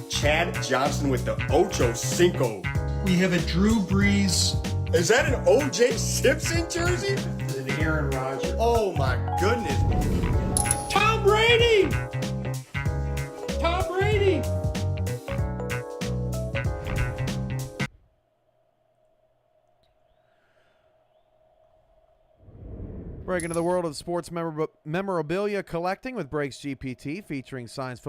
Chad Johnson with the Ocho Cinco. We have a Drew Brees. Is that an O.J. Simpson jersey? An Aaron Rodgers. Oh my goodness. Tom Brady! Tom Brady! Break into the world of sports memorabilia collecting with Brakes GPT, featuring signed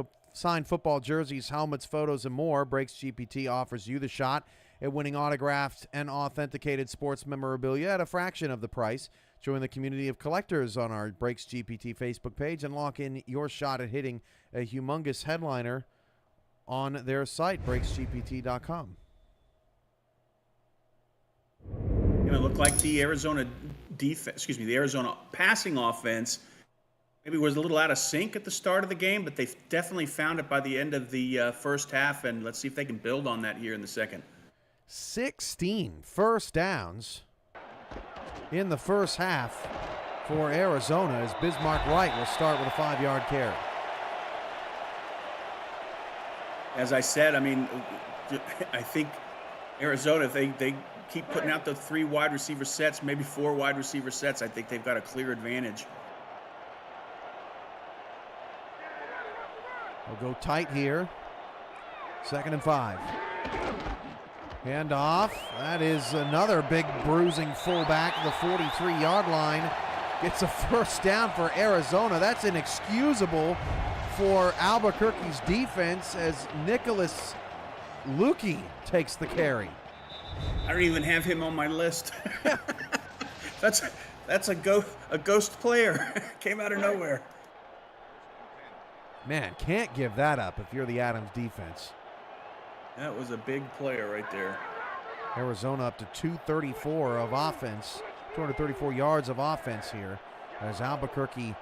football jerseys, helmets, photos, and more. Brakes GPT offers you the shot at winning autographed and authenticated sports memorabilia at a fraction of the price. Join the community of collectors on our Brakes GPT Facebook page and lock in your shot at hitting a humongous headliner on their site, brakesgpt.com. It looked like the Arizona passing offense maybe was a little out of sync at the start of the game, but they've definitely found it by the end of the first half, and let's see if they can build on that here in the second. 16 first downs in the first half for Arizona as Bismarck Wright will start with a 5-yard carry. As I said, I mean, I think Arizona, if they keep putting out the 3 wide receiver sets, maybe 4 wide receiver sets, I think they've got a clear advantage. We'll go tight here. 2nd and 5. Hand off. That is another big bruising fullback. The 43-yard line gets a first down for Arizona. That's inexcusable for Albuquerque's defense as Nicholas Lukey takes the carry. I don't even have him on my list. That's a ghost player. Came out of nowhere. Man, can't give that up if you're the Adams defense. That was a big player right there. Arizona up to 234 of offense, 234 yards of offense here, as Albuquerque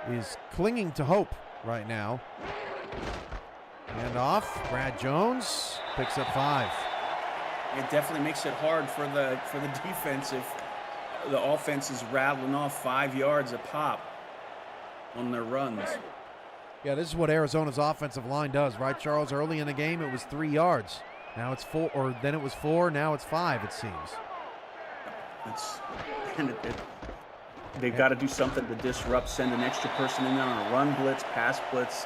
is clinging to hope right now. Hand off, Brad Jones picks up 5. It definitely makes it hard for the defense if the offense is rattling off 5 yards a pop on their runs. Yeah, this is what Arizona's offensive line does, right, Charles? Early in the game, it was 3 yards. Now it's 4, or then it was 4. Now it's 5. It seems. They've got to do something to disrupt, send an extra person in there on a run blitz, pass blitz,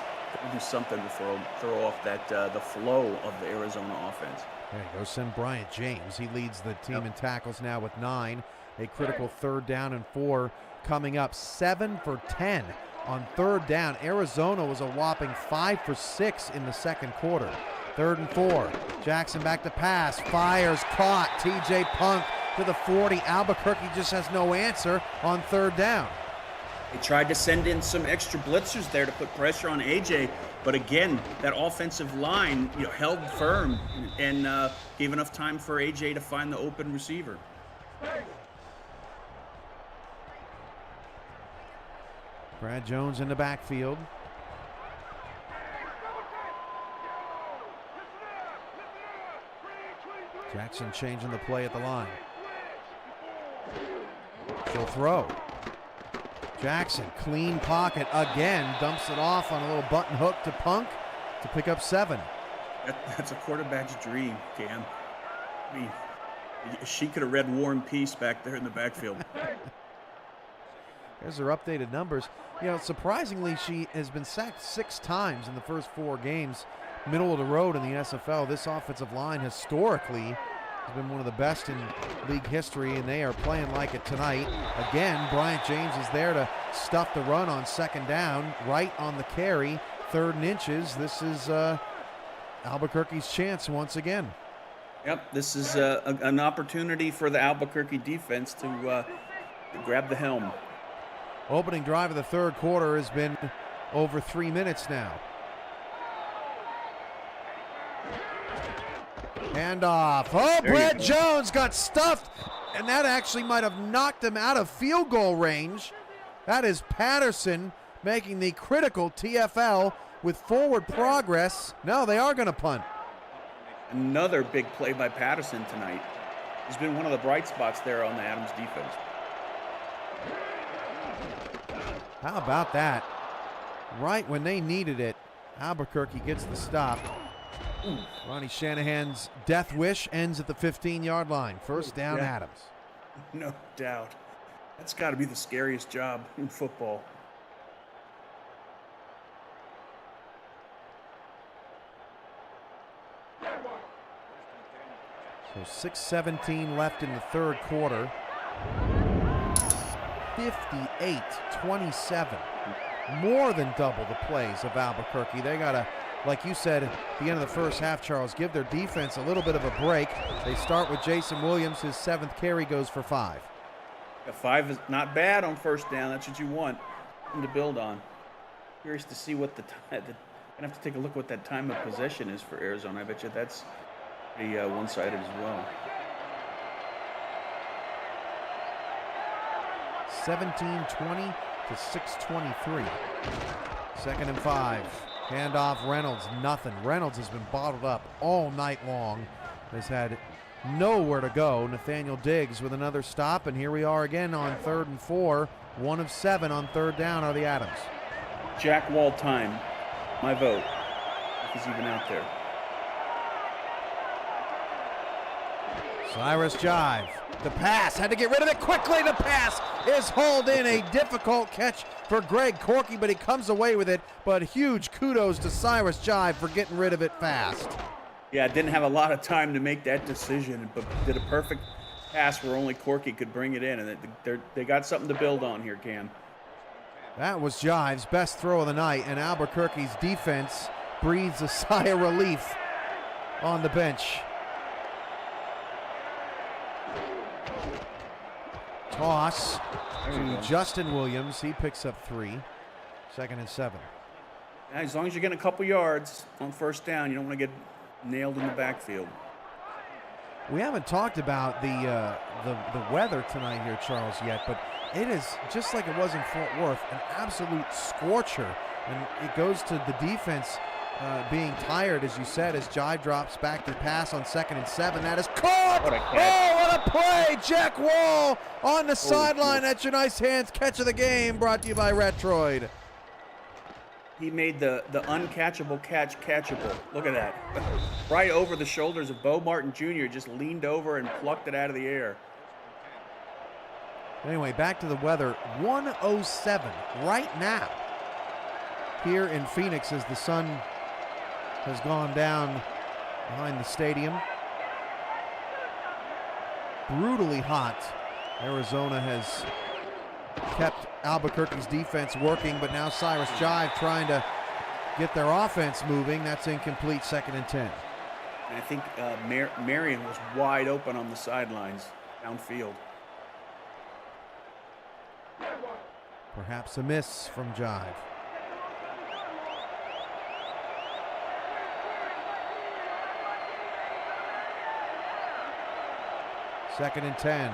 do something to throw off that the flow of the Arizona offense. There you go, send Bryant James. He leads the team in tackles now with 9. A critical 3rd down and 4 coming up. 7 for 10 on 3rd down. Arizona was a whopping 5 for 6 in the second quarter. 3rd and 4. Jackson back to pass. Fires, caught. TJ Punk to the 40. Albuquerque just has no answer on 3rd down. They tried to send in some extra blitzers there to put pressure on AJ, but again, that offensive line held firm and gave enough time for AJ to find the open receiver. Brad Jones in the backfield. Jackson changing the play at the line. She'll throw. Jackson, clean pocket again, dumps it off on a little button hook to Punk to pick up 7. That's a quarterback's dream, Cam. I mean, she could have read War and Peace back there in the backfield. There's her updated numbers. Surprisingly, she has been sacked 6 times in the first 4 games. Middle of the road in the SFL. This offensive line historically has been one of the best in league history, and they are playing like it tonight. Again, Bryant James is there to stuff the run on 2nd down, right on the carry, 3rd and inches. This is Albuquerque's chance once again. Yep, this is an opportunity for the Albuquerque defense to grab the helm. Opening drive of the 3rd quarter has been over 3 minutes now. Handoff. Oh, Brad Jones got stuffed, and that actually might have knocked him out of field goal range. That is Patterson making the critical TFL with forward progress. No, they are going to punt. Another big play by Patterson tonight. He's been one of the bright spots there on the Adams defense. How about that? Right when they needed it, Albuquerque gets the stop. Ronnie Shanahan's death wish ends at the 15-yard line. 1st down, Adams. No doubt. That's got to be the scariest job in football. So 6:17 left in the 3rd quarter. 58-27. More than double the plays of Albuquerque. They got to, like you said at the end of the first half, Charles, give their defense a little bit of a break. They start with Jason Williams. His 7th carry goes for 5. 5 is not bad on 1st down. That's what you want to build on. Curious to see what I'm gonna have to take a look what that time of possession is for Arizona. I bet you that's pretty one-sided as well. 17-20 to 6:23. 2nd and 5. Handoff Reynolds, nothing. Reynolds has been bottled up all night long. Has had nowhere to go. Nathaniel Diggs with another stop, and here we are again on 3rd and 4. 1 of 7 on 3rd down are the Adams. Jack Wall time. My vote. If he's even out there. Cyrus Jive. The pass, had to get rid of it quickly. The pass is hauled in. A difficult catch for Greg Corky, but he comes away with it. But huge kudos to Cyrus Jive for getting rid of it fast. Yeah, didn't have a lot of time to make that decision, but did a perfect pass where only Corky could bring it in. And they got something to build on here, Cam. That was Jive's best throw of the night, and Albuquerque's defense breathes a sigh of relief on the bench. Toss to Justin Williams. He picks up 3. 2nd and 7. Yeah, as long as you're getting a couple yards on 1st down, you don't want to get nailed in the backfield. We haven't talked about the weather tonight here, Charles, yet, but it is just like it was in Fort Worth, an absolute scorcher, and it goes to the defense being tired, as you said, as Jive drops back to pass on 2nd and 7. That is caught! What a catch. Oh, what a play! Jack Wall on the sideline. That's your nice hands catch of the game, brought to you by Retroid. He made the uncatchable catch catchable. Look at that. Right over the shoulders of Bo Martin Jr. Just leaned over and plucked it out of the air. Anyway, back to the weather. 107 right now here in Phoenix as the sun has gone down behind the stadium. Brutally hot. Arizona has kept Albuquerque's defense working, but now Cyrus Jive trying to get their offense moving. That's incomplete, 2nd and 10. And I think Marion was wide open on the sidelines, downfield. Perhaps a miss from Jive. Second and 10.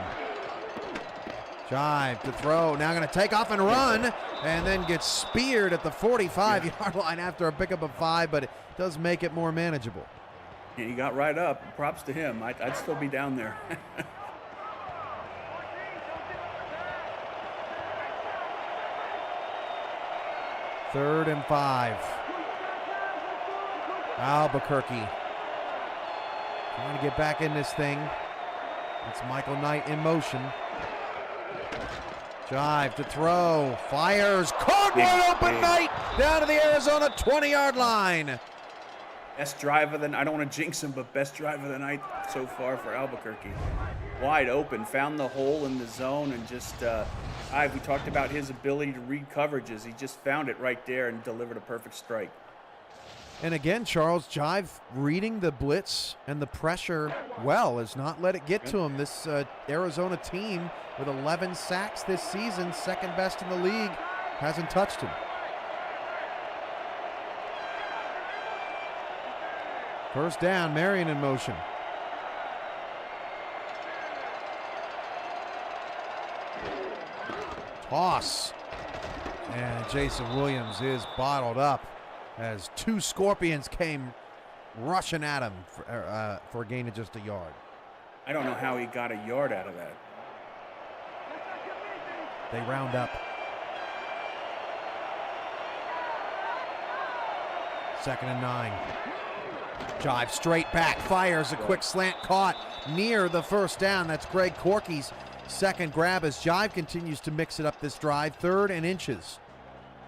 Jive to throw. Now going to take off and run, and then gets speared at the 45-yard line after a pickup of 5, but it does make it more manageable. And he got right up. Props to him. I'd still be down there. Third and 5. Albuquerque trying to get back in this thing. It's Michael Knight in motion. Jive to throw. Fires. Caught wide open Knight down to the Arizona 20-yard line. Best drive of the, I don't want to jinx him, but best drive of the night so far for Albuquerque. Wide open, found the hole in the zone, and just, we talked about his ability to read coverages. He just found it right there and delivered a perfect strike. And again, Charles, Jive reading the blitz and the pressure well, has not let it get to him. This Arizona team with 11 sacks this season, 2nd best in the league, hasn't touched him. First down, Marion in motion. Toss. And Jason Williams is bottled up as 2 Scorpions came rushing at him for a gain of just a yard. I don't know how he got a yard out of that. They round up. 2nd and 9. Jive straight back, fires a quick slant, caught near the first down. That's Greg Corky's 2nd grab as Jive continues to mix it up this drive. 3rd and inches.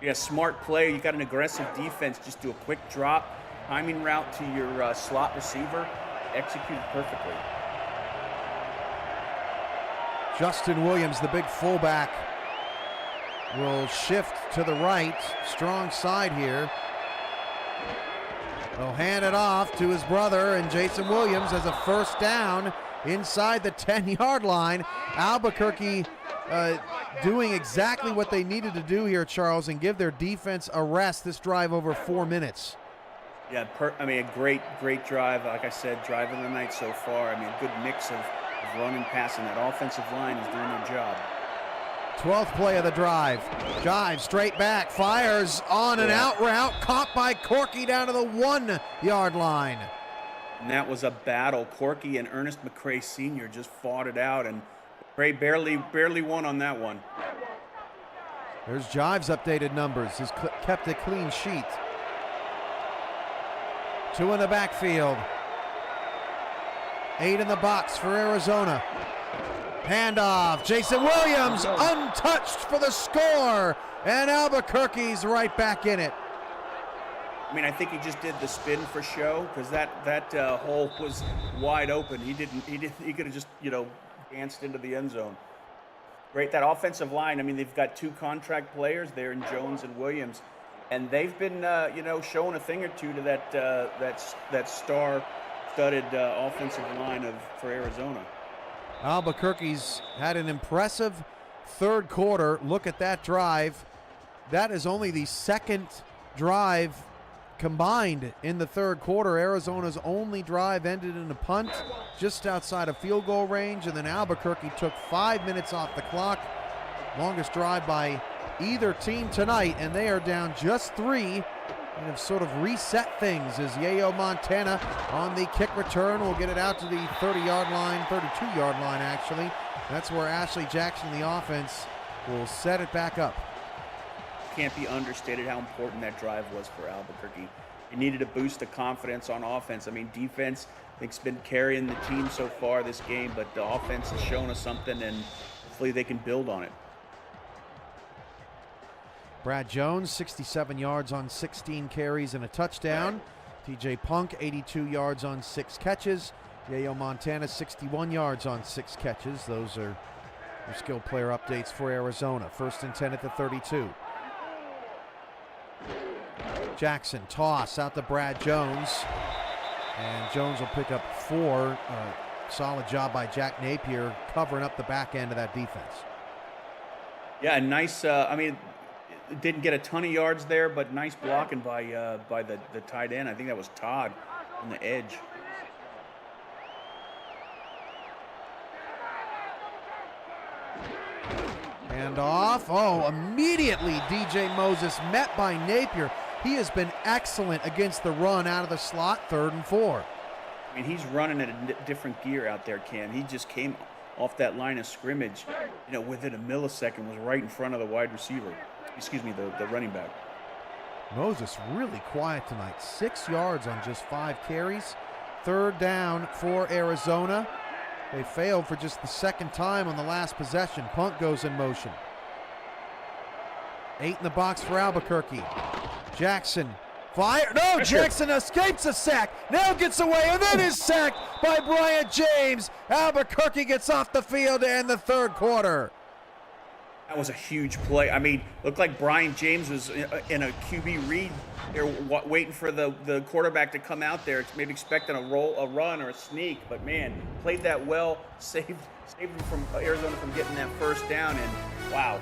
Yeah, smart play. You got an aggressive defense. Just do a quick drop, timing route to your slot receiver. Executed perfectly. Justin Williams, the big fullback, will shift to the right. Strong side here. They'll hand it off to his brother, and Jason Williams has a first down inside the 10-yard line. Albuquerque doing exactly what they needed to do here, Charles, and give their defense a rest. This drive over 4 minutes. Yeah, a great drive. Like I said, drive of the night so far. A good mix of run and passing. That offensive line is doing their job. 12th play of the drive. Jive straight back, fires on an out route, caught by Corky down to the 1-yard line. And that was a battle. Corky and Ernest McCray Sr. just fought it out, and McCray barely won on that one. There's Jive's updated numbers. He's kept a clean sheet. 2 in the backfield. 8 in the box for Arizona. Handoff, Jason Williams untouched for the score, and Albuquerque's right back in it. I think he just did the spin for show because that hole was wide open. He could have just danced into the end zone. Great, that offensive line. They've got 2 contract players there in Jones and Williams, and they've been showing a thing or two to that star-studded offensive line for Arizona. Albuquerque's had an impressive 3rd quarter. Look at that drive. That is only the 2nd drive combined in the 3rd quarter. Arizona's only drive ended in a punt just outside of field goal range, and then Albuquerque took 5 minutes off the clock. Longest drive by either team tonight, and they are down just 3 and have sort of reset things as Yayo Montana on the kick return will get it out to the 30-yard line, 32-yard line actually. That's where Ashley Jackson, the offense, will set it back up. Can't be understated how important that drive was for Albuquerque. It needed a boost of confidence on offense. Defense, I think, has been carrying the team so far this game, but the offense has shown us something, and hopefully they can build on it. Brad Jones, 67 yards on 16 carries and a touchdown. TJ Punk, 82 yards on 6 catches. Yayo Montana, 61 yards on 6 catches. Those are your skill player updates for Arizona. 1st and 10 at the 32. Jackson, toss out to Brad Jones. And Jones will pick up 4. Solid job by Jack Napier covering up the back end of that defense. Yeah, nice. I mean, didn't get a ton of yards there, but nice blocking by the tight end. I think that was Todd on the edge. And off. Oh, immediately DJ Moses met by Napier. He has been excellent against the run out of the slot, 3rd and 4. I mean, he's running at a different gear out there, Cam. He just came off that line of scrimmage, within a millisecond, was right in front of the wide receiver. Excuse me, the running back. Moses really quiet tonight. 6 yards on just 5 carries. 3rd down for Arizona. They failed for just the 2nd time on the last possession. Punt goes in motion. 8 in the box for Albuquerque. Jackson fire. No, Jackson escapes a sack. Now gets away and then is sacked by Bryant James. Albuquerque gets off the field to end the 3rd quarter. That was a huge play. I mean, looked like Brian James was in a QB read there, waiting for the quarterback to come out there, maybe expecting a run or a sneak. But man, played that well, saved him from Arizona from getting that 1st down. And wow,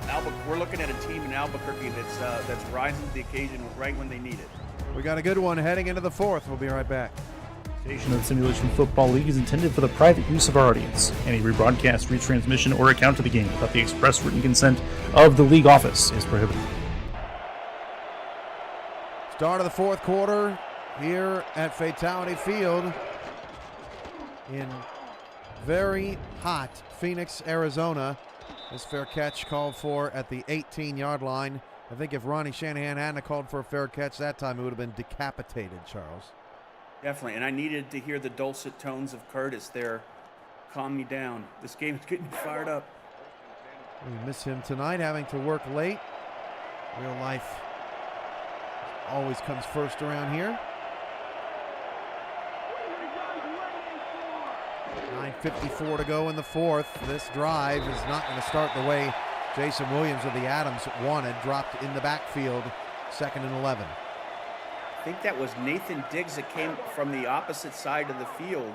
we're looking at a team in Albuquerque that's rising to the occasion right when they need it. We got a good one heading into the 4th. We'll be right back. The Simulation Football League is intended for the private use of our audience. Any rebroadcast, retransmission, or account of the game without the express written consent of the league office is prohibited. Start of the 4th quarter here at Fatality Field in very hot Phoenix, Arizona. This fair catch called for at the 18-yard line. I think if Ronnie Shanahan hadn't called for a fair catch that time, it would have been decapitated, Charles. Definitely, and I needed to hear the dulcet tones of Curtis there. Calm me down. This game is getting fired up. We miss him tonight, having to work late. Real life always comes first around here. 9:54 to go in the 4th. This drive is not going to start the way Jason Williams of the Adams wanted. Dropped in the backfield, 2nd and 11. I think that was Nathan Diggs that came from the opposite side of the field,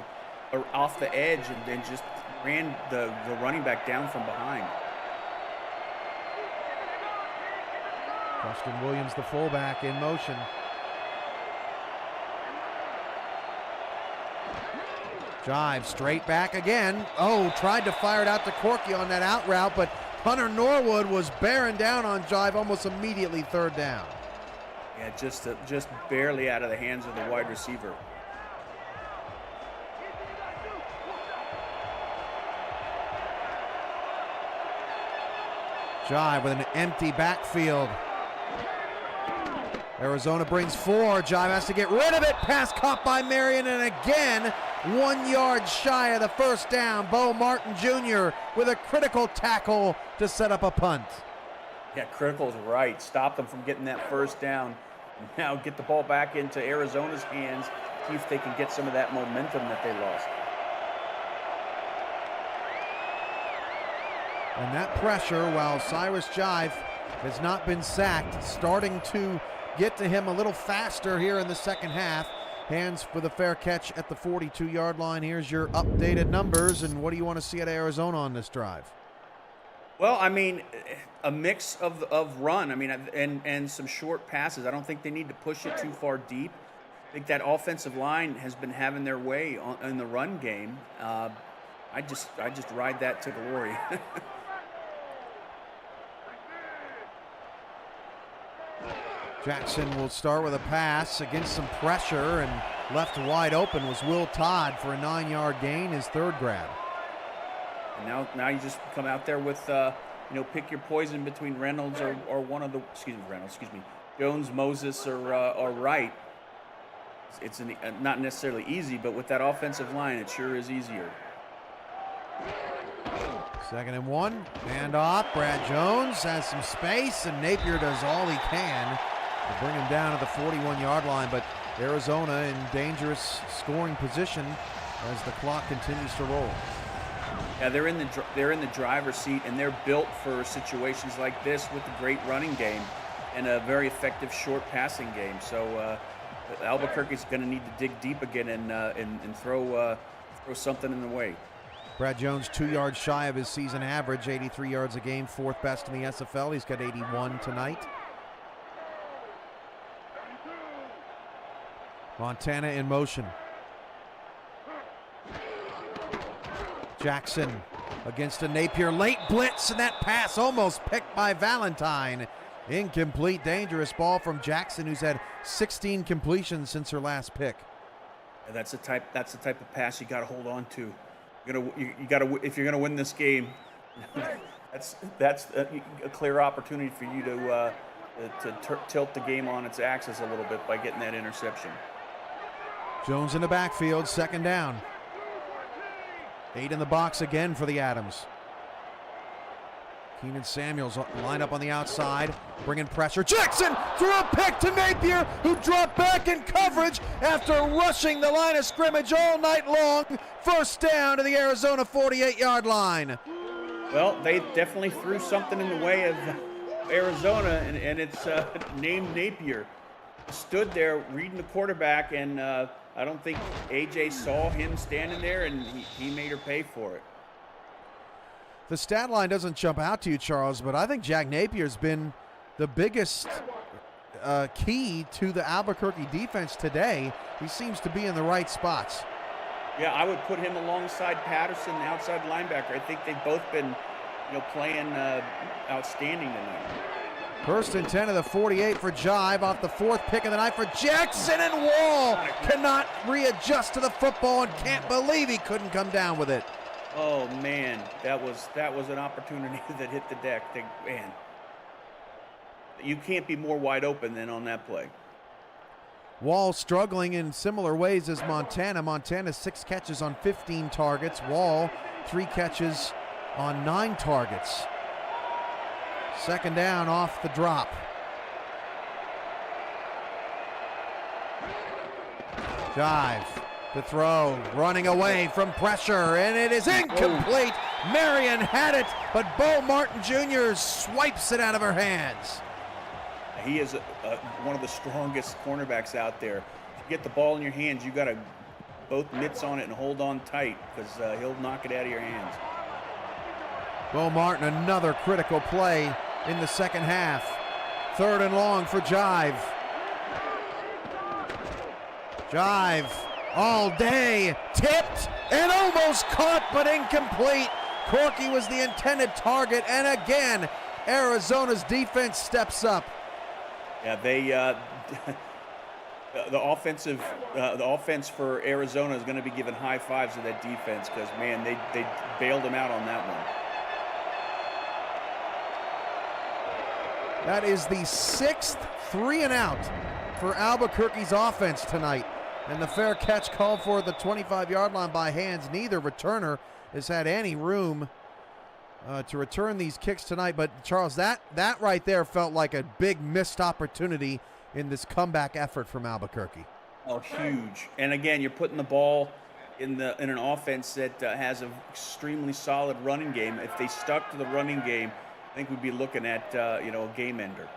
or off the edge, and then just ran the running back down from behind. Preston Williams, the fullback, in motion. Jive straight back again. Oh, tried to fire it out to Corky on that out route, but Hunter Norwood was bearing down on Jive almost immediately, 3rd down. Yeah, just barely out of the hands of the wide receiver. Jive with an empty backfield. Arizona brings 4. Jive has to get rid of it. Pass caught by Marion, and again, 1 yard shy of the 1st down. Bo Martin Jr. with a critical tackle to set up a punt. Yeah, critical's right. Stop them from getting that 1st down. Now get the ball back into Arizona's hands. See if they can get some of that momentum that they lost. And that pressure, while Cyrus Jive has not been sacked, starting to get to him a little faster here in the 2nd half. Hands for the fair catch at the 42-yard line. Here's your updated numbers, and what do you want to see at Arizona on this drive? Well, I mean, a mix of run. I mean, and some short passes. I don't think they need to push it too far deep. I think that offensive line has been having their way in the run game. I just ride that to glory. Jackson will start with a pass against some pressure, and left wide open was Will Todd for a 9-yard gain, his 3rd grab. And now you just come out there with, pick your poison between Reynolds or one of the, Jones, Moses, or Wright. It's not necessarily easy, but with that offensive line, it sure is easier. 2nd and 1. Hand off. Brad Jones has some space, and Napier does all he can to bring him down to the 41-yard line. But Arizona in dangerous scoring position as the clock continues to roll. Yeah, they're in the driver's seat, and they're built for situations like this with a great running game and a very effective short passing game. So Albuquerque's going to need to dig deep again and throw something in the way. Brad Jones 2 yards shy of his season average, 83 yards a game, 4th best in the SFL. He's got 81 tonight. Montana in motion. Jackson against a Napier late blitz, and that pass almost picked by Valentine. Incomplete, dangerous ball from Jackson, who's had 16 completions since her last pick. And that's the type of pass you got to hold on to. You got to if you're going to win this game. that's a clear opportunity for you to tilt the game on its axis a little bit by getting that interception. Jones in the backfield, 2nd down. 8 in the box again for the Adams. Keenan Samuels line up on the outside, bringing pressure. Jackson threw a pick to Napier, who dropped back in coverage after rushing the line of scrimmage all night long. 1st down to the Arizona 48-yard line. Well, they definitely threw something in the way of Arizona, and it's named Napier. Stood there reading the quarterback, and I don't think AJ saw him standing there, and he made her pay for it. The stat line doesn't jump out to you, Charles, but I think Jack Napier's been the biggest key to the Albuquerque defense today. He seems to be in the right spots. Yeah, I would put him alongside Patterson, the outside linebacker. I think they've both been, playing outstanding tonight. 1st and 10 of the 48 for Jive off the 4th pick of the night for Jackson, and Wall cannot readjust to the football and can't believe he couldn't come down with it. Oh man, that was an opportunity that hit the deck. Man, you can't be more wide open than on that play. Wall struggling in similar ways as Montana. Montana 6 catches on 15 targets. Wall 3 catches on 9 targets. 2nd down off the drop. Jive to throw, running away from pressure, and it is incomplete. Marion had it, but Bo Martin Jr. swipes it out of her hands. He is one of the strongest cornerbacks out there. If you get the ball in your hands, you got to both mitts on it and hold on tight, because he'll knock it out of your hands. Bo Martin, another critical play in the 2nd half. 3rd and long for Jive. Jive all day, tipped and almost caught, but incomplete. Corky was the intended target, and again, Arizona's defense steps up. Yeah, the offense for Arizona is going to be giving high fives to that defense, because man, they bailed them out on that one. That is the 6th 3 and out for Albuquerque's offense tonight. And the fair catch called for at the 25-yard line by Hands. Neither returner has had any room to return these kicks tonight. But, Charles, that right there felt like a big missed opportunity in this comeback effort from Albuquerque. Oh, huge. And, again, you're putting the ball in an offense that has an extremely solid running game. If they stuck to the running game, I think we'd be looking at, a game ender.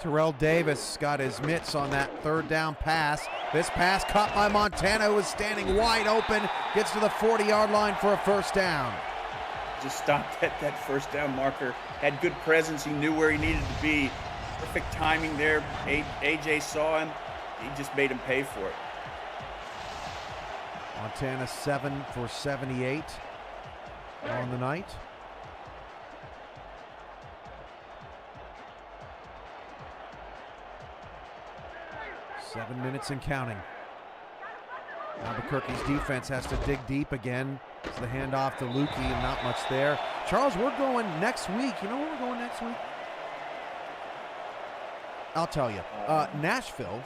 Terrell Davis got his mitts on that 3rd down pass. This pass caught by Montana, who was standing wide open, gets to the 40-yard line for a 1st down. Just stopped at that 1st down marker. Had good presence. He knew where he needed to be. Perfect timing there. AJ saw him. He just made him pay for it. Montana 7 for 78 on the night. Seven minutes and counting. Albuquerque's defense has to dig deep again. It's the handoff to Lukey and not much there. Charles, we're going next week. You know where we're going next week? I'll tell you. Nashville.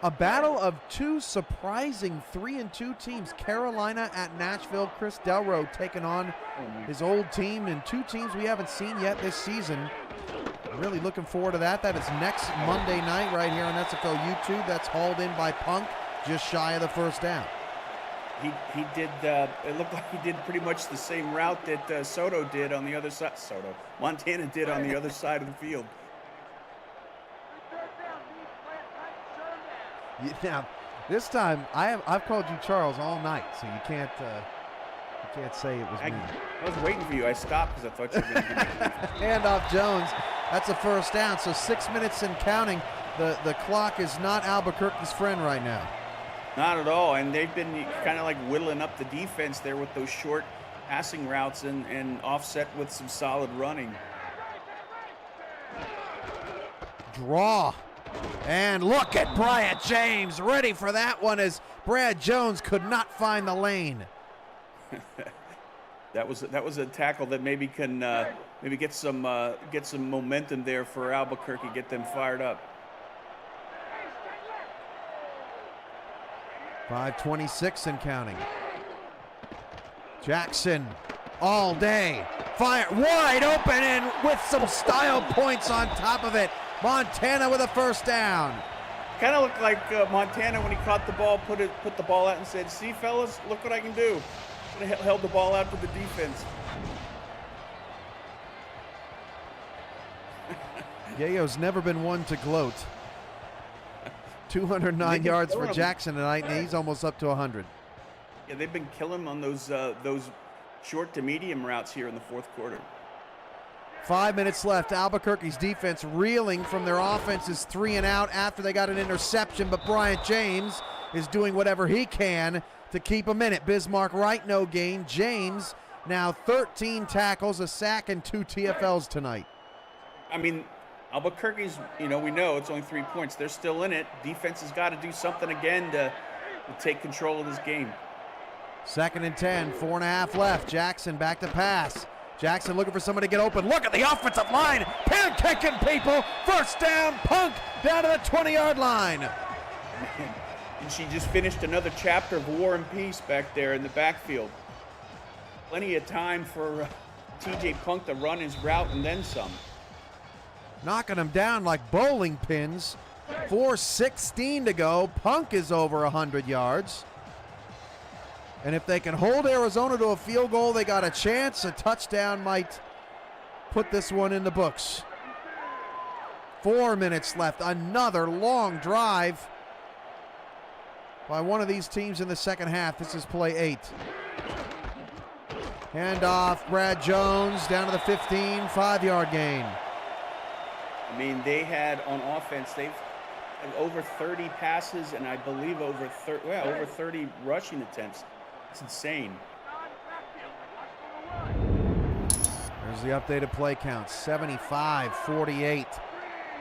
A battle of two surprising 3-2 teams. Carolina at Nashville. Chris Delro taking on his old team, and two teams we haven't seen yet this season. Really looking forward to that. That is next Monday night right here on SFL YouTube. That's hauled in by Punk, just shy of the first down. He did. It looked like he did pretty much the same route that Soto did on the other side. Montana did on the other side of the field. Now, this time I've called you Charles all night, so you can't say it was me. I was waiting for you. I stopped because I thought you were going to give me. Handoff Jones. That's a first down. So 6 minutes and counting. The clock is not Albuquerque's friend right now. Not at all. And they've been kind of like whittling up the defense there with those short passing routes and offset with some solid running. Draw. And look at Bryant James ready for that one as Brad Jones could not find the lane. That was a tackle that maybe can maybe get some momentum there for Albuquerque, get them fired up. 5:26 and counting. Jackson all day. Fire wide open and with some style points on top of it. Montana with a first down. Kind of looked like Montana when he caught the ball, put the ball out and said, "See, fellas, look what I can do." And held the ball out to the defense. Yayo's never been one to gloat. 209 yards for Jackson tonight, and he's almost up to 100. Yeah, they've been killing on those short to medium routes here in the fourth quarter. 5 minutes left. Albuquerque's defense reeling from their offense's 3 and out after they got an interception, but Bryant James is doing whatever he can to keep them in it. Bismarck Wright, no gain. James now 13 tackles, a sack, and 2 TFLs tonight. I mean, Albuquerque's, we know it's only 3 points. They're still in it. Defense has got to do something again to take control of this game. 2nd and 10, 4.5 left. Jackson back to pass. Jackson looking for someone to get open. Look at the offensive line. Pancaking people. First down. Punk down to the 20-yard line. And she just finished another chapter of War and Peace back there in the backfield. Plenty of time for TJ Punk to run his route and then some. Knocking them down like bowling pins. 4:16 to go. Punk is over 100 yards. And if they can hold Arizona to a field goal, they got a chance. A touchdown might put this one in the books. 4 minutes left. Another long drive by one of these teams in the second half. This is play 8. Handoff, Brad Jones down to the 15, 5-yard gain. I mean, they had on offense, they've had over 30 passes and I believe over 30 rushing attempts. It's insane. There's the updated play count, 75-48.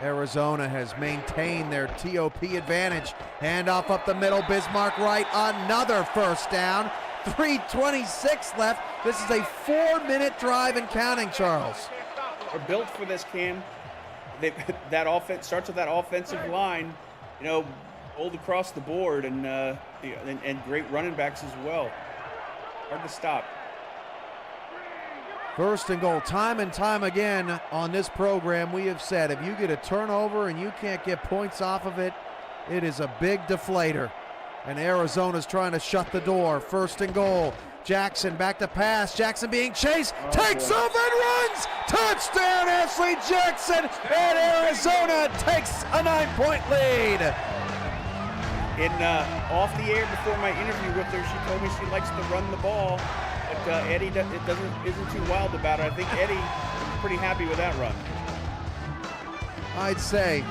Arizona has maintained their TOP advantage. Handoff up the middle, Bismarck Wright, another first down. 3:26 left. This is a 4-minute drive and counting, Charles. They're built for this, Cam. That offense starts with that offensive line, hold across the board, and great running backs as well. Hard to stop. First and goal. Time and time again on this program, we have said if you get a turnover and you can't get points off of it, it is a big deflator. And Arizona's trying to shut the door. First and goal. Jackson back to pass. Jackson being chased. Takes off and runs. Touchdown, Ashley Jackson. And Arizona takes a 9-point lead. Off the air before my interview with her, she told me she likes to run the ball. But Eddie isn't too wild about it. I think Eddie is pretty happy with that run. I'd say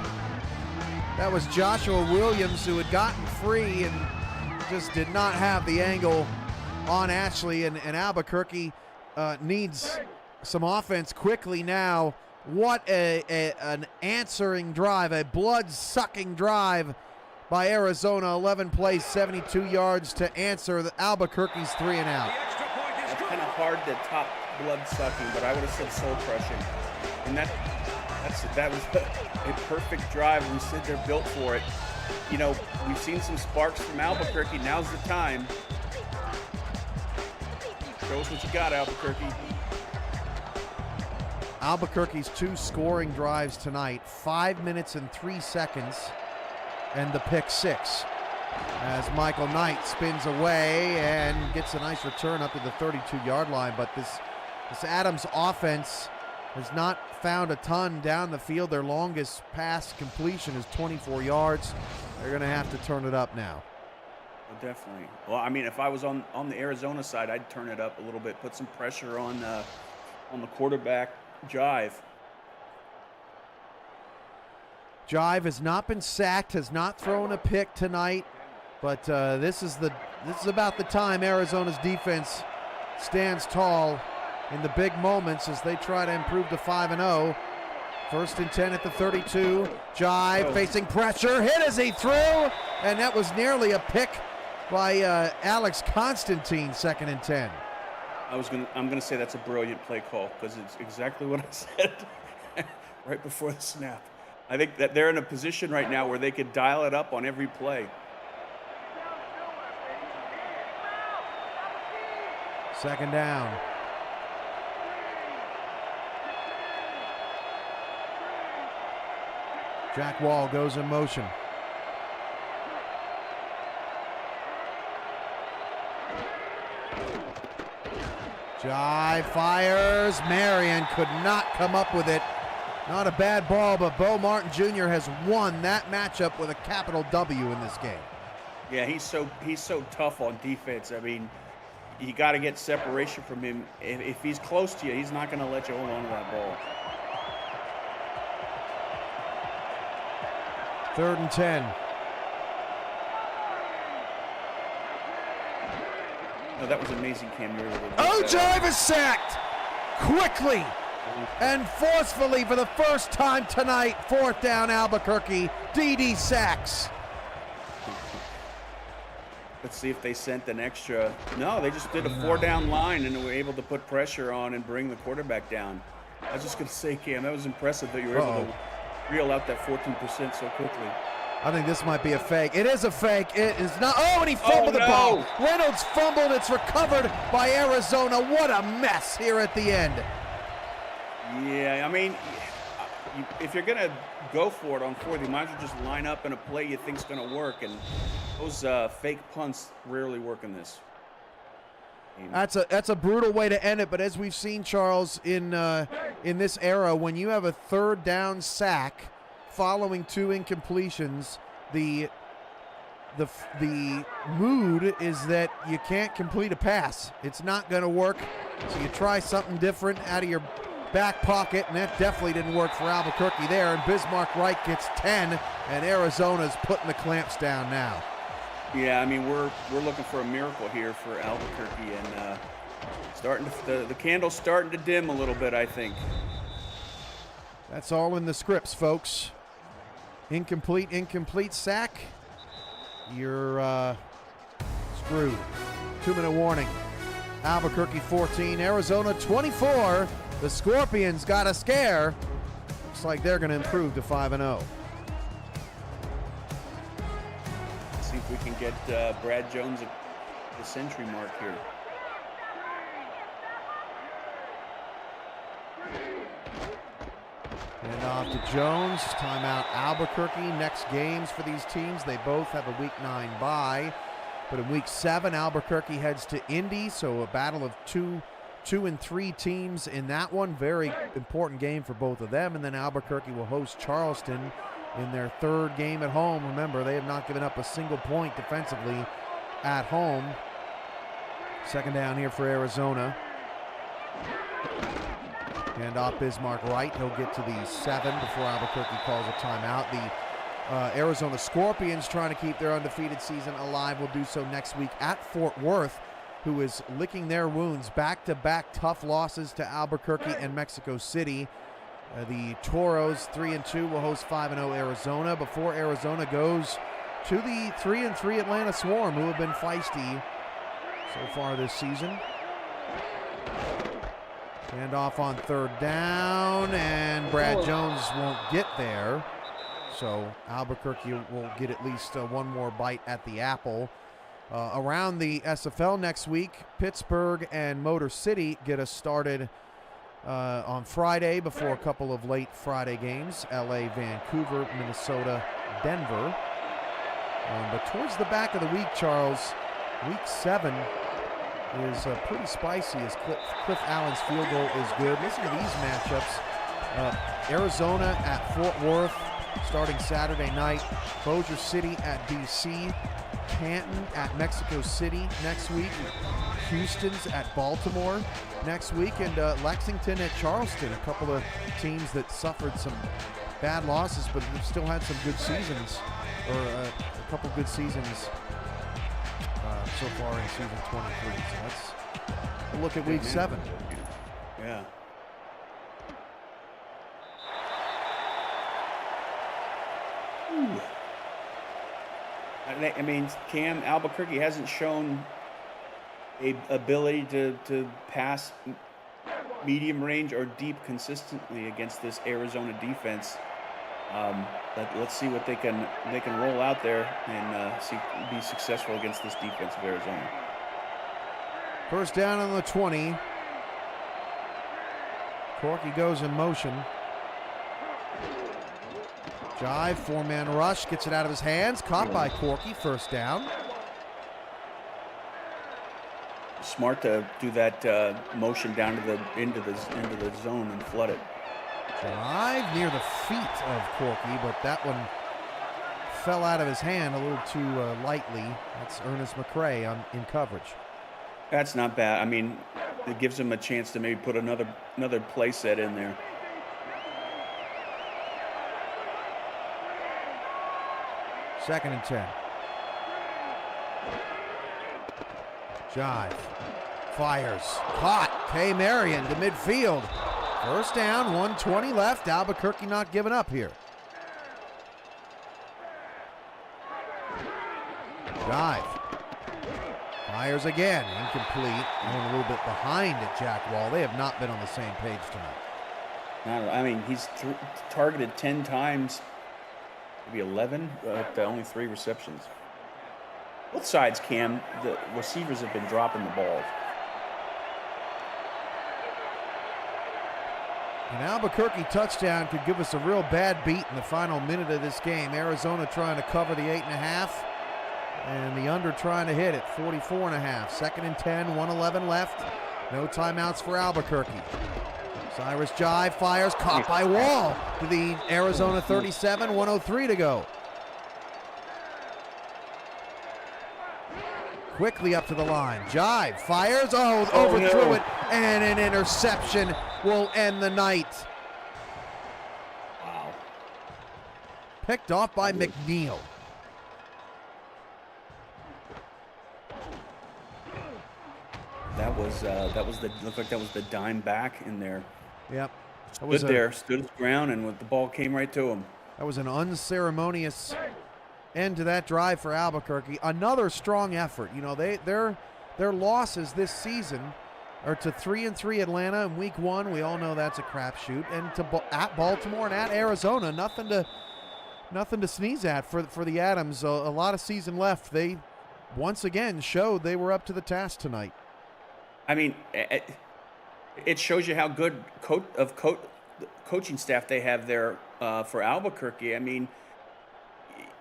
that was Joshua Williams who had gotten free and just did not have the angle on Ashley, and Albuquerque needs some offense quickly now. What an answering drive, a blood-sucking drive by Arizona. 11 plays, 72 yards to answer the Albuquerque's 3 and out. That's kind of hard to top blood-sucking, but I would have said soul-crushing. And that was a perfect drive. We said they're built for it. you know, we've seen some sparks from Albuquerque. Now's the time. Show us what you got, Albuquerque. Albuquerque's 2 scoring drives tonight, 5 minutes and 3 seconds, and the pick 6. As Michael Knight spins away and gets a nice return up to the 32-yard line, but this Adams offense has not found a ton down the field. Their longest pass completion is 24 yards. They're going to have to turn it up now. Oh, definitely. Well, I mean, if I was on the Arizona side, I'd turn it up a little bit, put some pressure on the quarterback, Jive. Jive has not been sacked, has not thrown a pick tonight, but this is about the time Arizona's defense stands tall in the big moments as they try to improve to 5-0. 1st and 10 at the 32. Jive facing pressure, hit as he threw, and that was nearly a pick by Alex Constantine. 2nd and 10. I'm gonna say that's a brilliant play call because it's exactly what I said right before the snap. I think that they're in a position right now where they could dial it up on every play. 2nd down. Jack Wall goes in motion. Jive fires. Marion could not come up with it. Not a bad ball, but Bo Martin Jr. has won that matchup with a capital W in this game. Yeah, he's so tough on defense. I mean, you got to get separation from him. If he's close to you, he's not going to let you hold on to that ball. 3rd and 10. No, that was amazing, Cam. Jive is sacked quickly and forcefully for the first time tonight. 4th down, Albuquerque. DD sacks. Let's see if they sent an extra. No, they just did a 4-down line and were able to put pressure on and bring the quarterback down. I was just going to say, Cam, that was impressive that you were able to reel out that 14% so quickly. I think this might be a fake. It is a fake. It is not. Oh, and he fumbled the ball. Reynolds fumbled. It's recovered by Arizona. What a mess here at the end. Yeah, I mean, if you're going to go for it on 4th, you might as well just line up in a play you think's going to work. And those fake punts rarely work in this game. That's a brutal way to end it. But as we've seen, Charles, in this era, when you have a 3rd down sack following 2 incompletions, the mood is that you can't complete a pass. It's not going to work, so you try something different out of your back pocket, and that definitely didn't work for Albuquerque there. And Bismarck Wright gets 10, and Arizona's putting the clamps down now. Yeah, I mean, we're looking for a miracle here for Albuquerque, and the candle's starting to dim a little bit, I think. That's all in the scripts, folks. Incomplete sack. You're screwed. 2-minute warning. Albuquerque 14, Arizona 24. The Scorpions got a scare. Looks like they're going to improve to 5-0. See if we can get Brad Jones the century mark here. And off to Jones. Timeout Albuquerque. Next games for these teams. They both have a Week 9 bye. But in Week 7, Albuquerque heads to Indy. So a battle of two and 3 teams in that one. Very important game for both of them. And then Albuquerque will host Charleston in their 3rd game at home. Remember, they have not given up a single point defensively at home. 2nd down here for Arizona. And off Bismarck Wright. He'll get to the 7 before Albuquerque calls a timeout. The Arizona Scorpions, trying to keep their undefeated season alive, will do so next week at Fort Worth, who is licking their wounds. Back-to-back tough losses to Albuquerque and Mexico City. The Toros, 3-2, will host 5-0 Arizona before Arizona goes to the 3-3 Atlanta Swarm, who have been feisty so far this season. And off on 3rd down, and Brad Jones won't get there. so Albuquerque will get at least one more bite at the apple. Around the SFL next week, Pittsburgh and Motor City get us started on Friday before a couple of late Friday games, LA, Vancouver, Minnesota, Denver. But towards the back of the week, Charles, week 7 is pretty spicy as Cliff Allen's field goal is good. Listen to these matchups. Arizona at Fort Worth starting Saturday night. Bossier City at DC. Canton at Mexico City next week. Houston's at Baltimore next week. And Lexington at Charleston. A couple of teams that suffered some bad losses but have still had some good seasons, or a couple good seasons so far in season 23. So let's look at week 7. Yeah. Ooh. I mean, Cam, Albuquerque hasn't shown a ability to pass medium range or deep consistently against this Arizona defense. Let's see what they can roll out there and be successful against this defense of Arizona. First down on the 20. Corky goes in motion. Jive, 4-man rush, gets it out of his hands. Caught by Corky, first down. Smart to do that motion down to into the zone and flood it. Drive near the feet of Corky, but that one fell out of his hand a little too lightly. That's Ernest McCray in coverage. That's not bad. I mean, it gives him a chance to maybe put another play set in there. Second and 10. Jive. Fires. Caught. K. Marion to midfield. First down, 1:20 left. Albuquerque not giving up here. Jive. Fires again. Incomplete. Going a little bit behind at Jack Wall. They have not been on the same page tonight. I mean, he's targeted 10 times, maybe 11, but only 3 receptions. Both sides, Cam, the receivers have been dropping the balls. An Albuquerque touchdown could give us a real bad beat in the final minute of this game. Arizona trying to cover the 8.5, and the under trying to hit it, 44.5. Second and 10, 1:11 left. No timeouts for Albuquerque. Cyrus Jive fires, caught by Wall to the Arizona 37, 1:03 to go. Quickly up to the line. Jive fires, overthrew it, and an interception will end the night. Wow. Picked off by McNeil. Looked like that was the dime back in there. Yep. Stood his ground, and the ball came right to him. That was an unceremonious end to that drive for Albuquerque. Another strong effort. You know, their losses this season are to 3-3 Atlanta in week 1. We all know that's a crapshoot, and at Baltimore and at Arizona. Nothing to sneeze at for the Adams. A lot of season left. They once again showed they were up to the task tonight. I mean, it shows you how good coaching staff they have there for Albuquerque. I mean,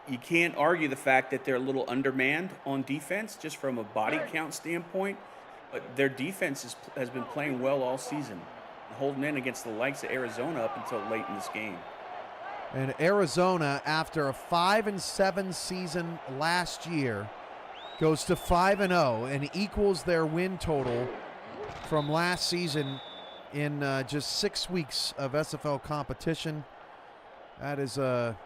you can't argue the fact that they're a little undermanned on defense just from a body count standpoint, but their defense has been playing well all season, holding in against the likes of Arizona up until late in this game. And Arizona, after a 5-7 season last year, goes to 5-0 and equals their win total from last season in just 6 weeks of SFL competition. That is an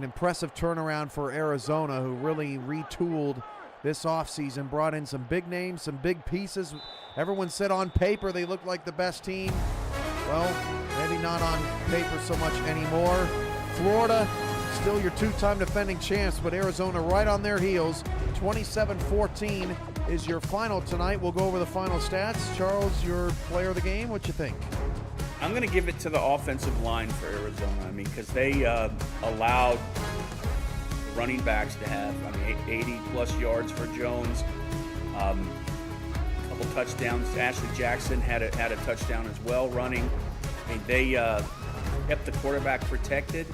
impressive turnaround for Arizona, who really retooled this offseason, brought in some big names, some big pieces. Everyone said on paper they looked like the best team. Well, maybe not on paper so much anymore. Florida, still your 2-time defending champs, but Arizona right on their heels. 27-14 is your final tonight. We'll go over the final stats. Charles, your player of the game, what you think? I'm going to give it to the offensive line for Arizona. I mean, because they allowed running backs to have 80-plus yards for Jones, a couple touchdowns. Ashley Jackson had a touchdown as well running. I mean, they kept the quarterback protected,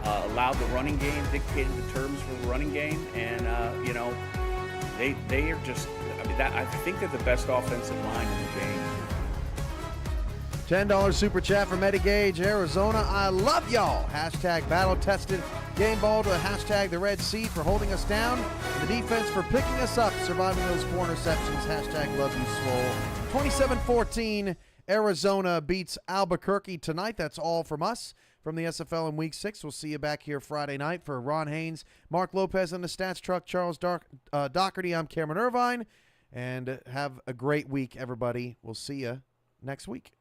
allowed the running game, dictated the terms for the running game, and they are just. I mean, I think they're the best offensive line in the game. $10 super chat from Eddie Gage, Arizona. I love y'all. Hashtag battle tested. Game ball to hashtag the Red Sea for holding us down. And the defense for picking us up, surviving those 4 interceptions. Hashtag love you, Swole. 27-14. Arizona beats Albuquerque tonight. That's all from us from the SFL in Week 6. We'll see you back here Friday night. For Ron Haynes, Mark Lopez on the Stats Truck, Charles Doherty, I'm Cameron Irvine. And have a great week, everybody. We'll see you next week.